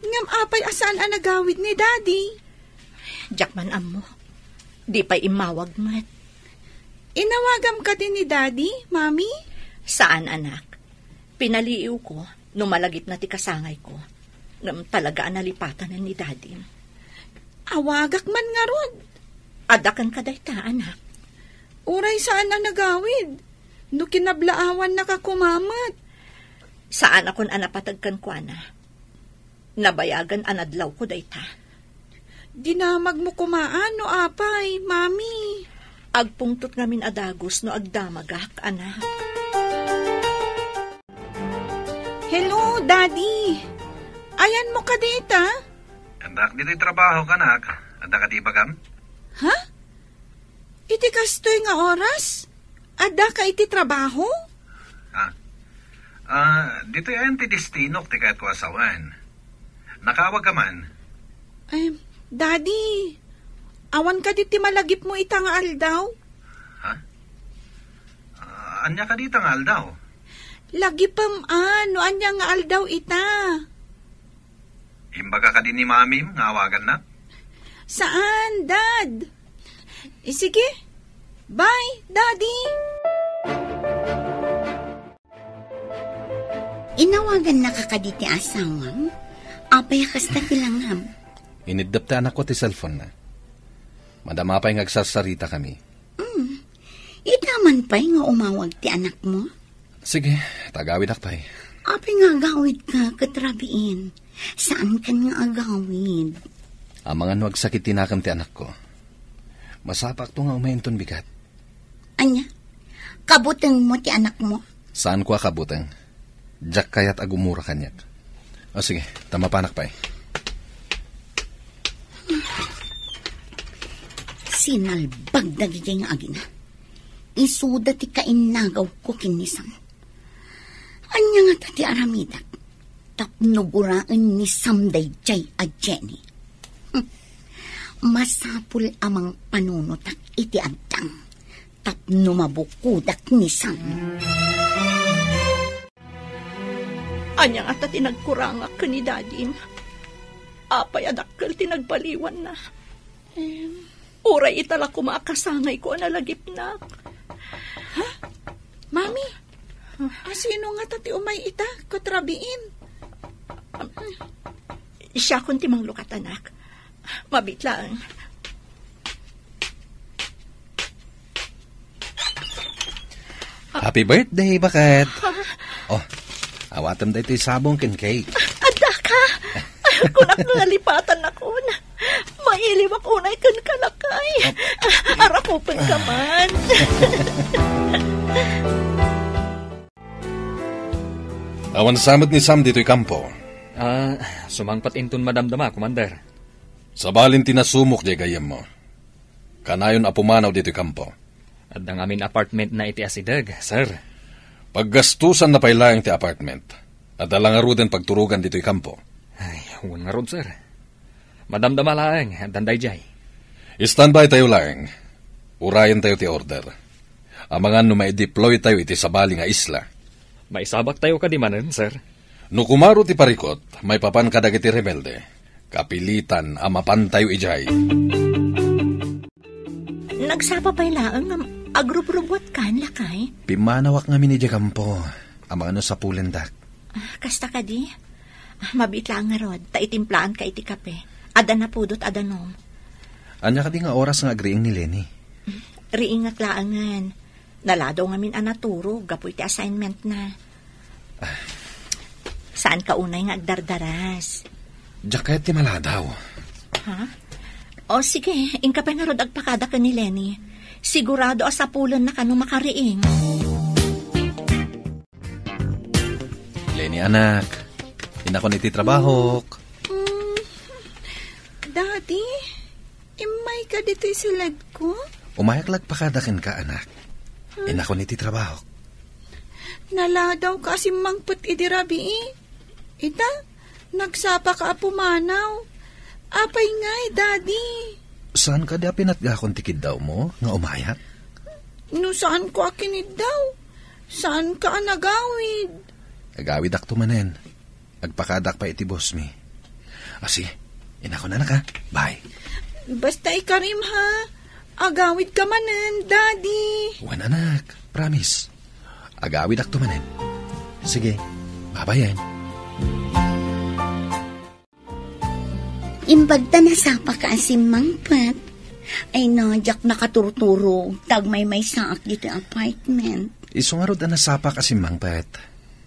Ngam apay asaan ang nagawid ni Daddy. Jakman amo, di pa'y imawag mat. Inawagam ka din ni Daddy, Mami? Saan, anak? Pinaliiw ko, numalagip na ti kasangay ko. Ngam talaga analipatan na ni Daddy. Awagak man nga rod. Adakan ka dayta, anak. Uray saan ang nagawid? No kinablaawan na kakumamat. Saan akon anapatagkan ko, ana? Nabayagan anadlaw ko dayta. Dinamag mo kumaan no apay, Mami. Agpungtot ngamin adagos no agdamagak, anak. Hello, Daddy. Ayan mo ka dita? Andak dito'y trabaho ka, nak. Anda ka di bagam? Ha? Iti kastoy nga oras? Ada ka iti trabaho? Dito'y ayan ti destinok ti kahit ko asawan. Nakawag ka man? Ay, Daddy, awan ka diti malagip mo ita nga aldaw? Ha? Anya ka dito nga aldaw? Lagipam no anya nga aldaw ita. Imbaga ka din ni Mamim, nga awagan na? Saan, Dad? Sige. Bye, Daddy. Inawagan na kakaditi asawang, apay kasta kilangam. Inidap ta anak ko ti cellphone na. Madama pa'y ngagsasarita kami. Itaman pa'y nga umawag ti anak mo? Sige, tagawid akpay. Apay nga agawid ka, katrabiin. Saan ka nga agawid? Ang mga nuwag sakit tinakam ti anak ko. Masapak to nga umahinton bigat. Anya? Kabutang mo ti anak mo? Saan ko akabutang? Jack kayat agumura kanyak. O sige, tama pa anak pa'y. Sinalbag na gigay nga agina. Isuda ti kainagaw ko kinisam. Anya nga tati aramidak. Tapnuguraan ni Samday Jay a Jenny. Masapul amang panunutak iti adtang. Tapno mabukudak ni Sam. Anya nga ta tinagkurangak ka ni Dadim. Apay adakkel tinagbaliwan na. Uray itala kumakasangay ko analagip na. Ha? Mami? Sino nga tati umay ita? Katrabiin? Siya kun timang lukat anak. Mabit lang. Happy birthday, Bakat! Oh, awatam da ito sabong kin cake. Ada ka! Kunak nalipatan ako na. Mailiw ako na ikan kalakay. Arakupan ka man. Awan samot ni Sam dito'y kampo. Sumangpat inton madamdama, Commander. Sa balin tinasumok di gayam mo. Kanayon apumanaw dito'y kampo. At ang amin apartment na iti asidag, sir. Paggastusan na pailaing ti apartment. At alang aruden pagturugan dito'y kampo. Ay, huwag nga rod, sir. Madamdama lang, danday jay. Standby tayo lang. Urayan tayo ti order. Amangan no ma-deploy tayo iti sabali nga isla. May sabak tayo kadimanan, sir. No kumaro ti parikot, may papan kadag iti rebelde. Kapilitan amapan tayo ijay. Nagsapa pa ilaang agrub-rubot kan, lakay? Pimanawak nga minidya kampo. Amang ano sa pulendak. Kasta ka di? Mabit lang nga rod, taitimplaan ka iti kape. Ada na pudot, adanom. Anya ka di nga oras nga agriing ni Lenny? Riing nga klaangan. Nalado nga min anaturo, gapoy ti assignment na. Saan ka unay nga agdardaras? Diyak ti maladaw. Ha? O sige, ingka pa nga rod agpakada ka ni Lenny. Sigurado asapulan na ka nung makariing. Lenny anak, ina ko niti trabahok. Daddy, imay ka dito silad ko? Umayaklag pakadakin ka anak. Ina ko niti trabahok. Naladaw ka si mangput idirabi Ita, nagsapa ka apumanaw. Apay ngay, Daddy. Saan ka da pinatgakon tikid daw mo nga umayak? No saan ko akinid daw? Saan ka nagawid? Agawid ak tumanen. Agpakadak pa iti boss mi. Asi, ina ko na naka. Bye. Basta ikarim ha. Agawid ka manen, Daddy. Wan anak, promise. Agawid ak tumanen. Sige, babayan. Imbagta na sapa ka asim mangpat. Ay nadyak nakaturturo. Tagmay may saak dito apartment. Isungarod na nasapa kasi mangpet.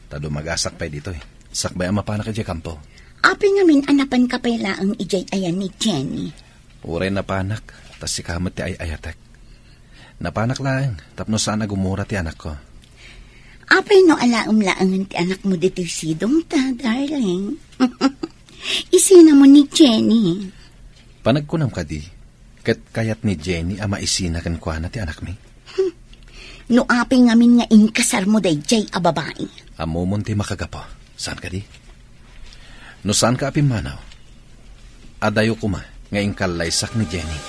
Tado mag-asak pa dito eh. Sakbay ang mapana ka dyan kampo. Api ngamin anapan ka pala ang ijay ayan ni Jenny. Uray na panak, tas si kamot ti ay ayatek. Napanak lang, tapno saan nagumura ti anak ko. Apay no alaam-laangan ti anak mo dito sidong ta, darling. Isina mo ni Jenny. Panagkunam ka di, kat kayat ni Jenny ama isina kan kwa na ti anak mi. No apay ngamin nga inkasar mo day jay a babae. Amumon ti makagapo, saan ka di? No saan ka apim manaw? Adayo kuma, nga ingkalaysak ni Jenny.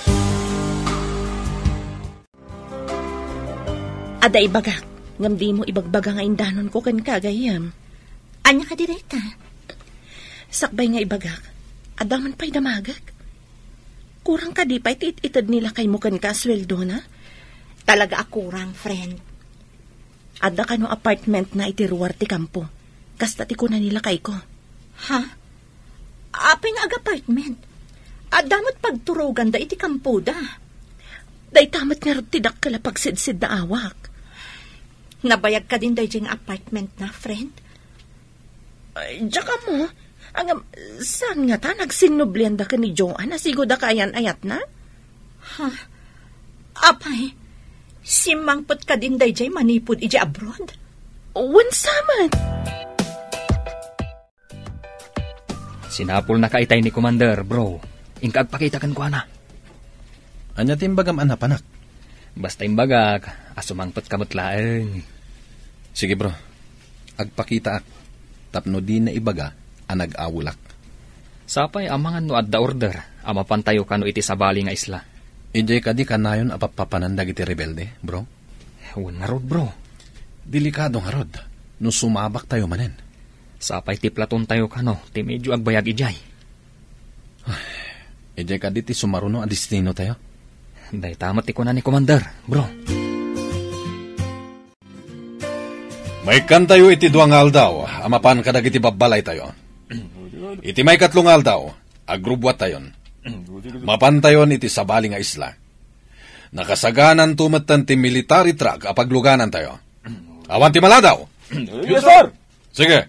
Aday bagak, ngam di mo ibagbaga nga indanon ko kan kagayam. Anya ka direta? Sakbay nga ibagak, adaman pa'y damagak. Kurang ka di pa'y ititad nila kay mo kan kasweldo na? Talaga akurang, friend. Ada ka no apartment na itiruwar ti kampo. Kasta ti ko na nila kay ko. Ha? Apay nga ag-apartment? Adamot pagturugan da iti kampo da. Day tamat nga rod tidak kala pagsidsid na awak. Nabayag ka din day jing apartment na, friend? Ay, diyaka mo. Saan nga ta nagsinublian da ka ni Joan na sigo da kayan ayat na? Ha? Apay, simangpot ka din day jay manipod iji abroad? Wansaman! Sinapol na kaitay ni Commander, bro. Ingka agpakita kan kwa na. Anya timbagam anapanak. Basta imbaga, asumangpot kamutlaan. Sige bro, agpakita ak. Tapno di na ibaga, anag-awulak. Sapay amangan no adda order, amapantayo ka no iti sabali nga isla. Ijay ka di kanayon apapapanandag iti rebelde, bro. Huwag nga rod, bro. Delikado nga rod, no sumabak tayo manen. Sapay ti platon tayo ka no, ti medyo agbayag ijay. Ijay ka di ti sumaruno a destino tayo. Day tamat ti ko na ni Commander, bro. May kan tayo iti duang aldaw, amapan kadag iti babalay tayo. Iti may katlong aldaw, agrubwat tayon. Mapantayon iti sabali nga isla. Nakasaganan tumatan ti military truck apagluganan tayo. Awan ti maladaw. Yes, sir! Sige.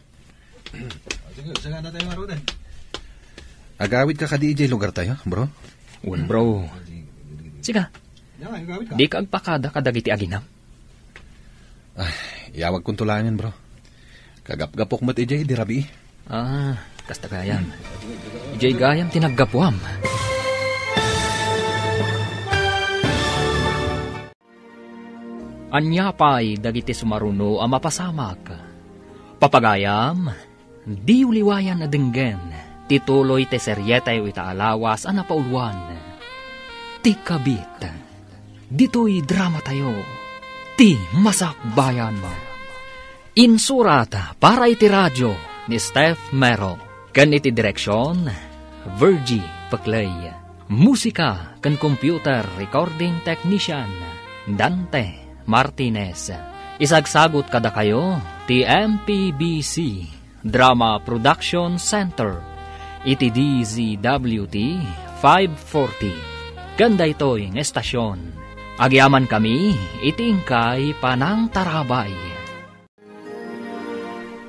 Sige, sagana tayo nga rodan. Agawid ka kadi ijay lugar tayo, bro? Un, bro. Siga, di ka agpakada kadag iti aginam. Iyawag kong tulangin, bro. Kagap-gapok mo't ijay, di rabi. Kasta gayam. Ijay gayam tinaggapuam. Anyapay dagiti sumaruno ang mapasamak. Papagayam, di uliwayan na denggen, tituloy te seryetay o itaalawas ang napauluan. Ti kabit, dito'y drama tayo, ti masakbayan. Insurat para iti radyo ni Steph Mero. Kan iti direksyon, Virgie Paclay. Musika kan computer recording technician, Dante Martinez. Isagsagot kada kayo, ti MPBC Drama Production Center. Iti DZWT 540. Ganda ito'y ng estasyon. Agyaman kami, itingkay panang tarabay.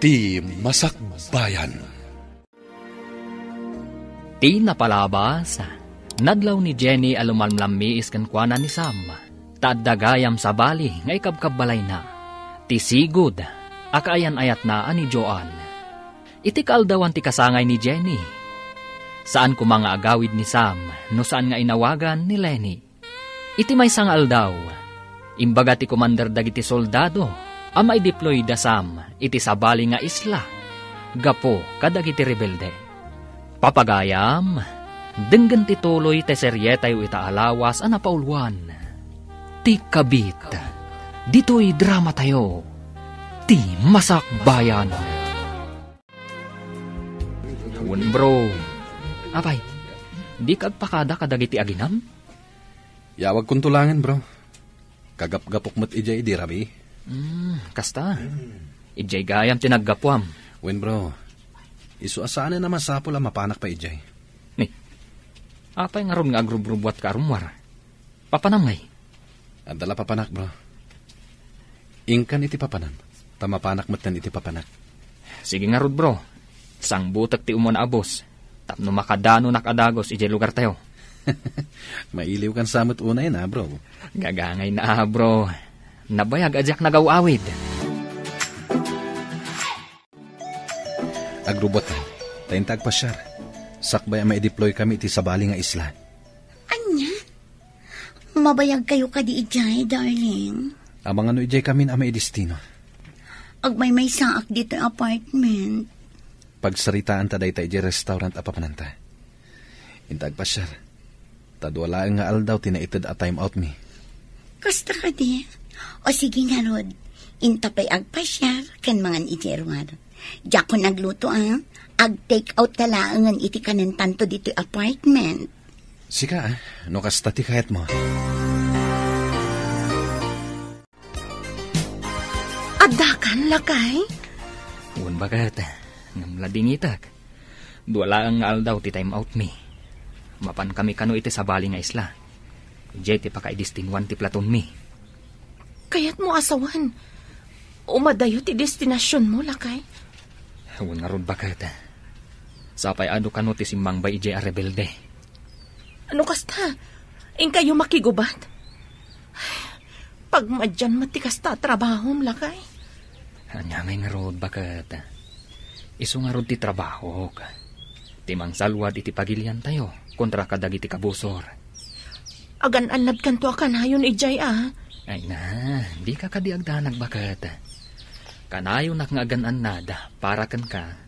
Ti masakbayan. Ti napalabas, nadlaw ni Jenny alumalamiis kan kuana ni Sam. Tadagayam sa bali nga ikabkabalay na. Ti sigud, akayan ayat na ani Joan. Iti kaaldawan ti kasangay ni Jenny. Saan ko mga agawid ni Sam, no saan nga inawagan ni Lenny. Iti may sang aldaw, imbaga ti commander dagiti soldado, amay deploy da Sam, iti sabali nga isla. Gapo kadagiti rebelde. Papagayam, denggan ti tuloy te seryetay o itaalawas ang napauluan. Ti kabit, dito'y drama tayo, ti masakbayan. Huwag bro, apay, di kagpakada kadagiti aginam? Yawag kong tulangin, bro. Kagap-gapok mo't ijay, di rabi. Kasta, ijay gayam tinaggapuam. Wen, bro. Isu asaan na masapol ang mapanak pa ijay. Ni, apay nga ron nga agrub-rubwat ka arumwar. Papanamay. Adala papanak, bro. Ingkan iti papanan. Tamapanak mo't iti papanak. Sige nga ron, bro. Sang butak ti umon abos. Tapno makadano nakadagos ijay lugar tayo. Mailiw kan samot unay na, bro. Gagangay na, bro. Nabayag ajak nagawawid. Agrubot na. Tayintag pa siya. Sakbay ang mai-deploy kami iti sabali nga isla. Anya? Mabayag kayo kadi ijay, darling. Amang ano ijay kami na mai-destino. Agmay saak dito apartment. Pagsaritaan taday ta ijay restaurant apapananta. Intag pa siya. Tadwala nga aldaw tinaited a time out mi. Kasta ka di. O sige nga rod. Intapay agpasyar kan mangan ijay ruwar. Diya ko nagluto ag-take out talaangan iti kanan tanto dito apartment. Sika no kasta ti kahit mo. Adakan lakay? Uwan bagat, ngamlading itak. Duwala ang aldaw ti time out mi. Mapan kami kano iti sabali nga isla. Ijay ti pakaidistinwan ti platon mi. Kayat mo asawan. Umadayo ti destinasyon mo lakay? Huwag nga ron bakat. Sapay ano kano ti simbang ba ijay a rebelde. Ano kasta? In kayo makigubat? Pag madyan matikasta trabahom lakay? Anyamay nga ron bakat. Isu nga ron ti trabaho ka. Timang salwad iti pagilian tayo kontra kadag iti kabusor. Agan anad kanto kanayon ijay Ay na, di ka kadiagdanag bakat. Kanayo nak nga aganan nada, para kan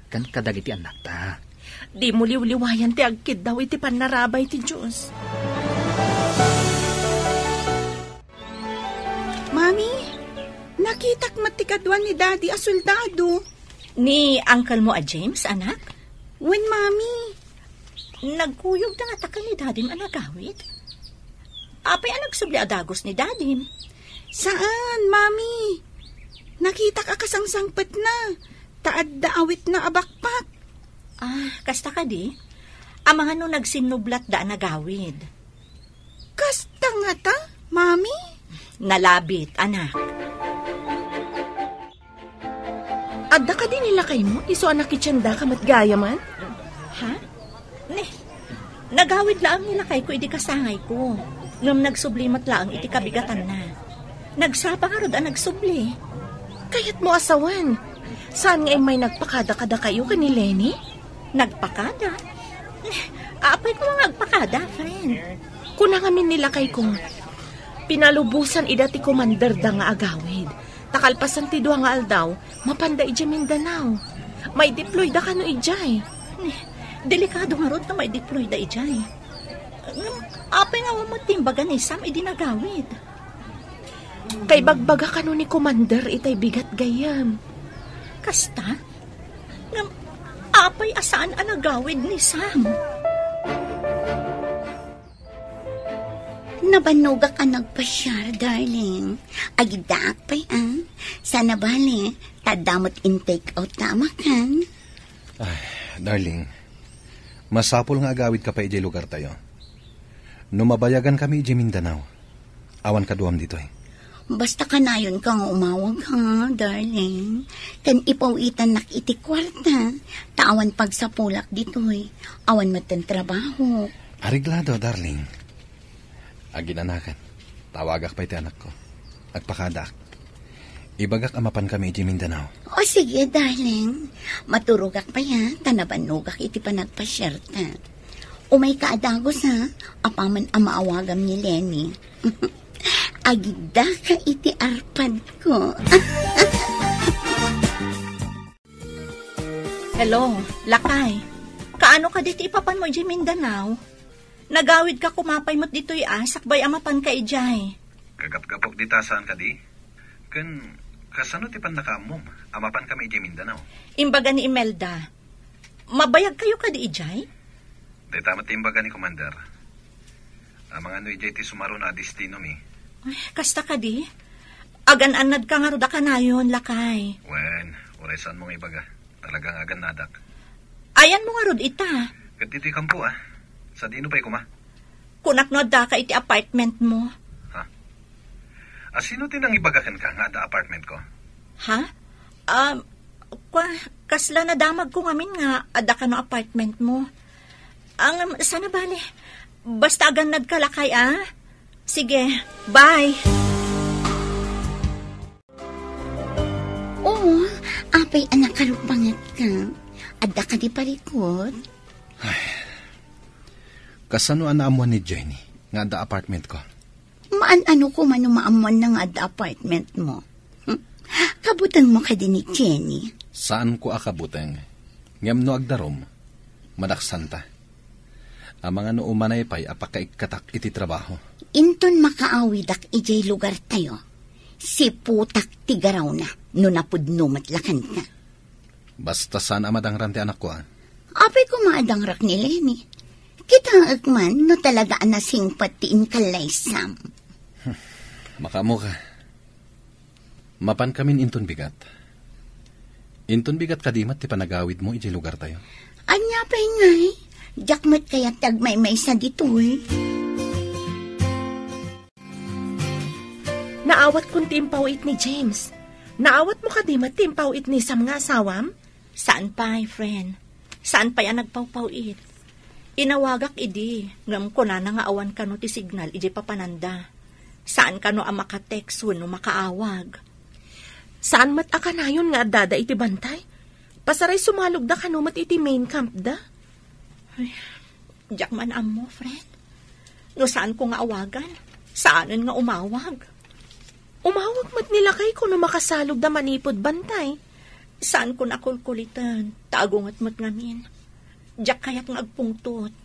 kadagiti anak ta. Di mo liwliwayan ti agkid daw iti panarabay ti Diyos. Mami, nakitak matikadwan ni Daddy a soldado. Ni uncle mo James, anak? Wen, Mami. Nagkuyog na nga taka ni Dadim anagawit? Apay nagsubli adagos ni Dadim? Saan, Mami? Nakita ka kasangsangpet na. Taad daawit na abakpak. Kasta ka di? Amahan no nagsinublat da nagawid. Kasta nga ta, Mami? Nalabit, anak. Adda ka din nila kay mo? Iso anak itsenda ka matgaya man? Ha? Nagawid lang nila kay ko, idi kasangay ko. Ngam nagsublimat lang, iti kabigatan na. Nagsapa nga rod ang nagsubli. Kayat mo asawan. Saan nga may nagpakada-kada kayo ka ni Lenny? Nagpakada? Apay ko mga nagpakada, friend. Kunangamin nila kay kong pinalubusan ida ti commander da nga agawid. Takalpasan ti duha nga aldaw, mapanda ija Mindanao. May deploy da kano ijay. Delikado nga rod na may deploy da ijay. Apay nga matimbagan ni Sam idinagawid. Kay bagbaga kano ni commander itay bigat gayam. Kasta? Apay asaan ang nagawid ni Sam? Nabanugak ka nagpasyar, darling. Agidak pa'y Sana bali, tadamot in-take out tama kan. Ay, darling, masapol nga agawid ka pa ijay lugar tayo. Numabayagan kami ijay Mindanao. Awan ka duwam dito eh. Basta kanayon kang umawag ha, darling. Kan ipawitan nak iti kwarta. Taawan pagsapulak dito eh. Awan matan trabaho. Ariglado, darling. Aginanakan. Tawagak pa iti anak ko. Agpakadak. Ibagak amapan kami iti Mindanao. O sige, darling. Maturugak pa ya. Tanabanugak iti panagpasyerta. Umay kaadagos ha. Apaman amaawagam ni Lenny. Agida ka iti arpad ko. Hello, Lakay. Kaano ka dito ipapan mo iti Mindanao? Nagawid ka kumapay mo't dito'y sakbay amapan ka ijay. Gagap-gapok di tasaan ka di? Kasano ti pan nakaamom? Amapan kami ijay Mindanao. Imbaga ni Imelda. Mabayag kayo ka di ijay? Di tamat ti imbaga ni Commander. Amang ano ijay ti sumaro na destino mi. Ay, kasta ka di? Agan-anad ka nga roda ka na yun, Lakay. Wen, oresan mong ibaga. Talagang agan nadak. Ayan mo nga rod ita. Katiti kampo Sa dino pa'y kuma? Kunak no da ka iti apartment mo. Ha? Sino tinang ibagakan ka nga da apartment ko? Ha? Kasla na damag ko ngamin nga ada ka no apartment mo. Sana bali. Basta aganad ka, Lakay Sige, bye. Oo, apay anak karupangat ka. Ada ka di parikot. Kasano anaamuan ni Jenny nga da apartment ko? Maan-ano ko maamuan na nga da apartment mo. Kabutan mo ka din ni Jenny. Saan ko akabuteng? Ngem no agdarom, madaksanta. Ang mga no umanay pa'y apakaikatak iti trabaho. Inton makaawidak ijay lugar tayo. Si putak tigaraw na, no napudno matlakan ka. Basta saan amadang ranti anak ko Apay ko maadang rak ni Lenny. Kita agman, no talaga anasing patiin kalay Sam. Makamo ka. Mapan kamin inton bigat. Inton bigat kadimat ti panagawid mo ijay lugar tayo. Anya pa'y ngay, jakmat kaya tagmay-may sa ditoy. Naawat kong timpawit ni James. Naawat mo ka di matimpawit ni Sam nga asawam? Saan pa, friend? Saan pa yan nagpawpawit? Inawagak idi, ngam ko na nga awan ka no ti signal, iji papananda. Saan ka no ang makatext no makaawag? Saan mat akanayon nga dada iti bantay? Pasaray sumalog da kano mat iti main camp da? Ay, jak man mo, friend. No saan ko nga awagan? Saanan nga umawag? Umawag mat nila kay kuno makasalog da manipod bantay. Saan ko nakulkulitan? Tagong at matngamin. Diyak kayak nga agpungtot.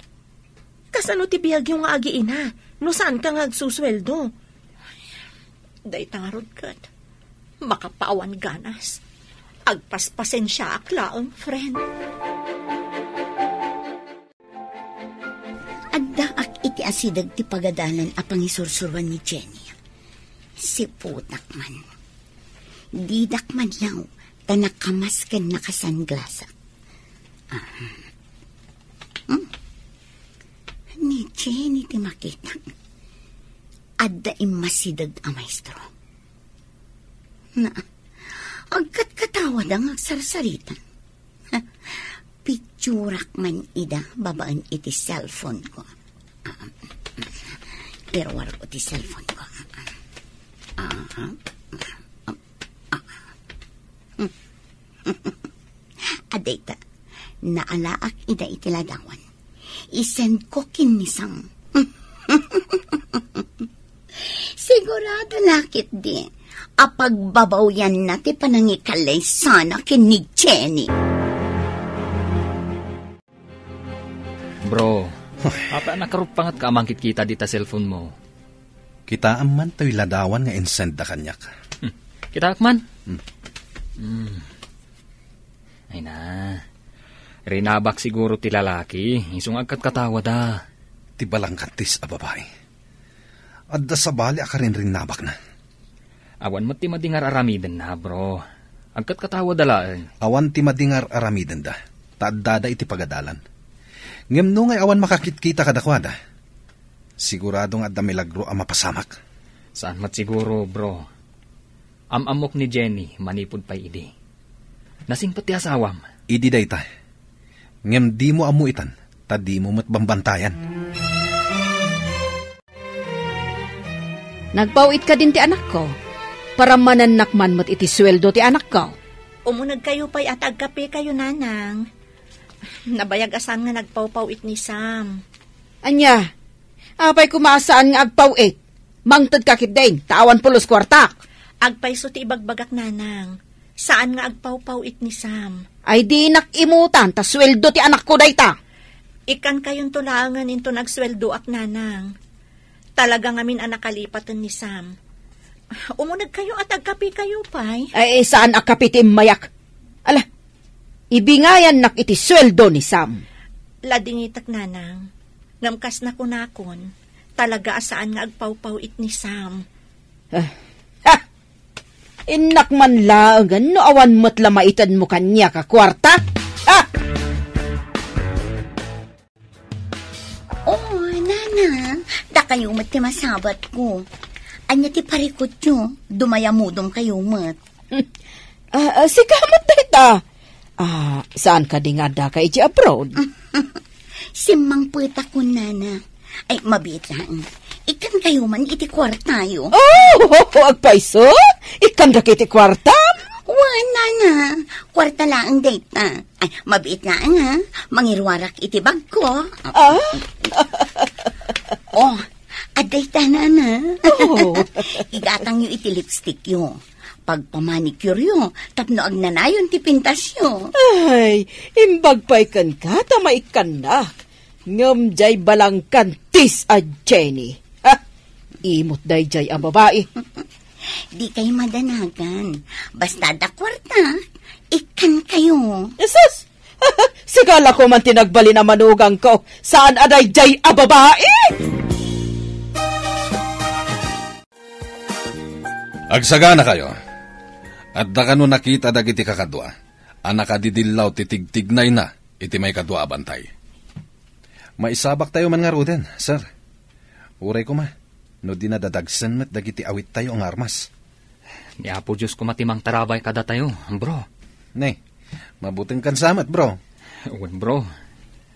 Kasano ti biyag yung nga agiin ha? No saan ka nga agsusweldo? Day tangarod kat. Makapaawan ganas. Agpaspasen siya aklaang friend. Agdaak iti asidag ti pagadalan apang isursurwan ni Jenny. Si putak man. Didak man yaw, tanakamas kan nakasanglasak. Ni Jenny ti makita. Adda imasidag a maestro. Na, agkat katawad ang agsarsaritan. Picturak man ida, babaan iti cellphone ko. Irwar ko ti cellphone ko. Adeta, naalaak ida iti ladawan. Isend ko kinisang. Sigurado nakit di. Apagbabaw yan na ti panangikalay sana kinig Jenny. Bro, apa nakarupangat ka amangkit kita dita cellphone mo? Kita man tayo ladawan nga insend da kanyak. Kita akman? Ay na. Rinabak siguro ti lalaki. Isung agkat katawa da. Ti balang katis a babae. Adda sa bali ka rin rinabak na. Awan mo ti madingar aramiden na, bro. Agkat katawa dalaan. Awan ti madingar aramiden da. Taadada iti pagadalan. Ngem no ngay awan makakitkita kadakwada. Siguradong adda milagro ang mapasamak. Saan mat siguro, bro? Amok ni Jenny, manipod pa'y idi. Nasingpat ti asawam. Idi dayta. Ngem di mo amuitan, ta di mo matbambantayan. Nagpawit ka din ti anak ko. Para mananakman mo't iti sweldo ti anak ko. Umunag kayo pa'y at agkape kayo, nanang. Nabayag asan nga nagpawpawit ni Sam. Anya, apay kumasaan nga agpawit. Mangtad kakit din, tawan pulos kwartak. Agpayso ti ibagbagak, nanang. Saan nga agpawpawit ni Sam? Ay di nakimutan, ta sweldo ti anak ko dayta. Ikan kayong tulangan into nagsweldo ak, nanang. Talaga ngamin ang nakalipatan ni Sam. Umunag kayo at agkapi kayo, pay. Ay saan akapitim mayak? Ala, ibingayan nak iti sweldo ni Sam. Ladingitak, nanang. Ngamkas na kunakon. Talaga asaan nga agpawpawit ni Sam. Inak man laangan no awan mo't lamaitan mo kanya ka kwarta. Oh, nana, da kayo mat ti masabat ko. Anya ti parikot nyo, dumayamudong kayo mat. Sikamat dayta. Saan ka di nga da ka iti abroad? Simang puta ko, nana. Ay, mabit lang. Ikan kayo man iti kwartayo. Agpaiso? Ikan da kiti kwarta? Wala na. Kwarta lang data. Ay, mabit lang ha. Mangirwarak iti bag ko. Oh, adayta na. Igatang yu iti lipstick yu. Pagpamanicure yu, tapno agnanayon ti pintas yu. Ay, imbag pa'y kan ka, tamaikan na. Ngam jay balang kantis a Jenny. Imot day jay ang babae. Di kayo madanagan. Basta da kwarta, ikan kayo. Yesus! Sigala ko man tinagbali na manugang ko. Saan aday jay a babae? Agsagana kayo. At da kano nakita dagiti kakadwa. Anak adidillaw titigtignay na iti may kadwa abantay. Maisabak tayo man nga ruden, sir. Uray ko ma. No di nadadagsan mat dagiti awit tayo ang armas. Ni Apo Diyos ko matimang tarabay kada tayo, bro. Ne, mabuting kansamat, bro. Uwan, bro.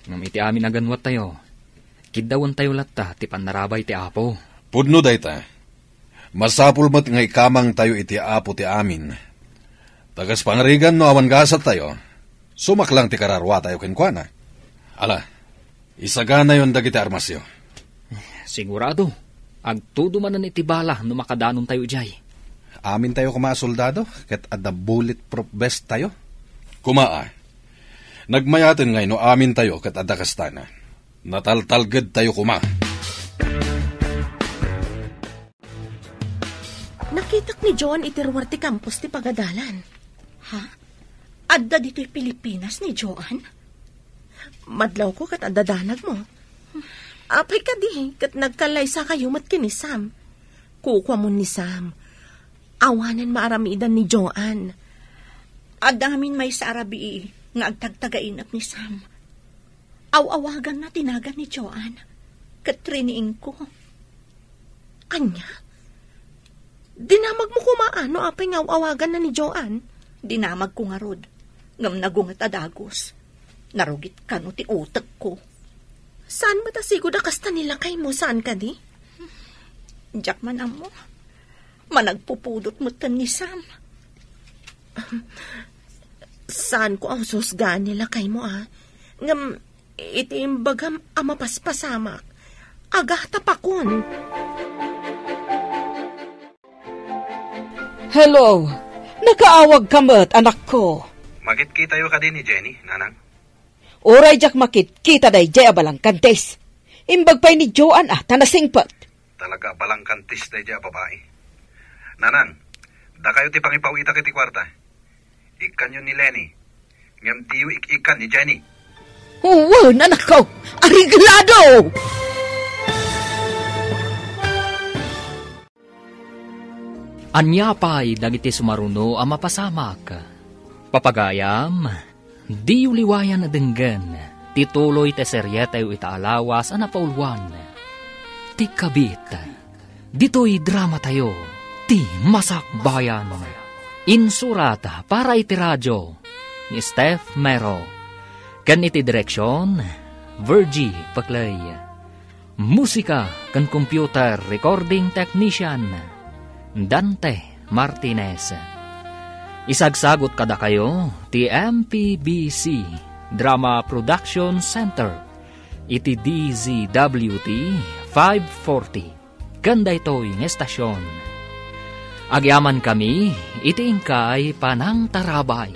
Ngam iti amin aganwat tayo. Kidawan tayo latta, ti panarabay ti Apo. Pudno dayta. Masapul mat ngay kamang tayo iti Apo ti amin. Tagas pangarigan no awan gasat tayo. Sumaklang ti kararwa tayo kenkwana. Ala, isagana yon dagiti armasyo. Sigurado, agtudo man na itibala no makadanon tayo jay. Amin tayo kuma soldado, ket adda bulletproof vest tayo. Kumaa, nagmayaten ngay no amin tayo ket adda kastana. Nataltalged tayo kuma. Nakitak ni John itirwar ti campus ti pagadalan. Ha? Adda dito'y Pilipinas ni Joan? Madlaw ko kat adadanag mo. Apay ka di, kat nagkalaysa kayo mat kini Sam. Kukwa mo ni Sam. Awanan maaramidan ni Joan. Adamin may sa Arabi nga agtagtagainap ni Sam. Awawagan na tinagan ni Joan. Katriniing ko. Anya? Dinamag mo kumaano apay nga awagan na ni Joan? Dinamag ko nga rod. Ngam nagungat adagos. Narugit ka no ti utak ko. Saan ba tasigo da kasta nila kay mo? Saan ka di? Diyak man mo. Managpupudot mo tan ni Sam. Saan ko ang susgaan nila kay mo Ngam itiimbagam amapaspasamak. Agah tapakon. Hello, nakaawag ka mat, anak ko. Makit kita yo ka din ni Jenny, nanang. Oray jak makit, kita day jay abalang kantes. Imbag pa'y ni Joan tanasingpat. Talaga palang kantis day jay babae. Nanang, da kayo ti pangipawita kiti kwarta. Ikan yun ni Lenny. Ngam tiyo ikan ni Jenny. Oo, anak ko, ariglado! Anya pa'y dagiti sumaruno ang mapasamak. Papagayam, di uliwayan na denggan, tituloy te seryetayo itaalawas ang napaulwan. Ti kabit, dito'y drama tayo, ti masakbayan. Insurata para iti radyo, ni Steph Mero. Kan iti direksyon, Virgie Paclay. Musika kan computer recording technician, Dante Martinez. Isagsagot kada kayo ti MPBC Drama Production Center iti DZWT 540 kanda ito'y ng estasyon. Agyaman kami iti ingkay Panang Tarabay.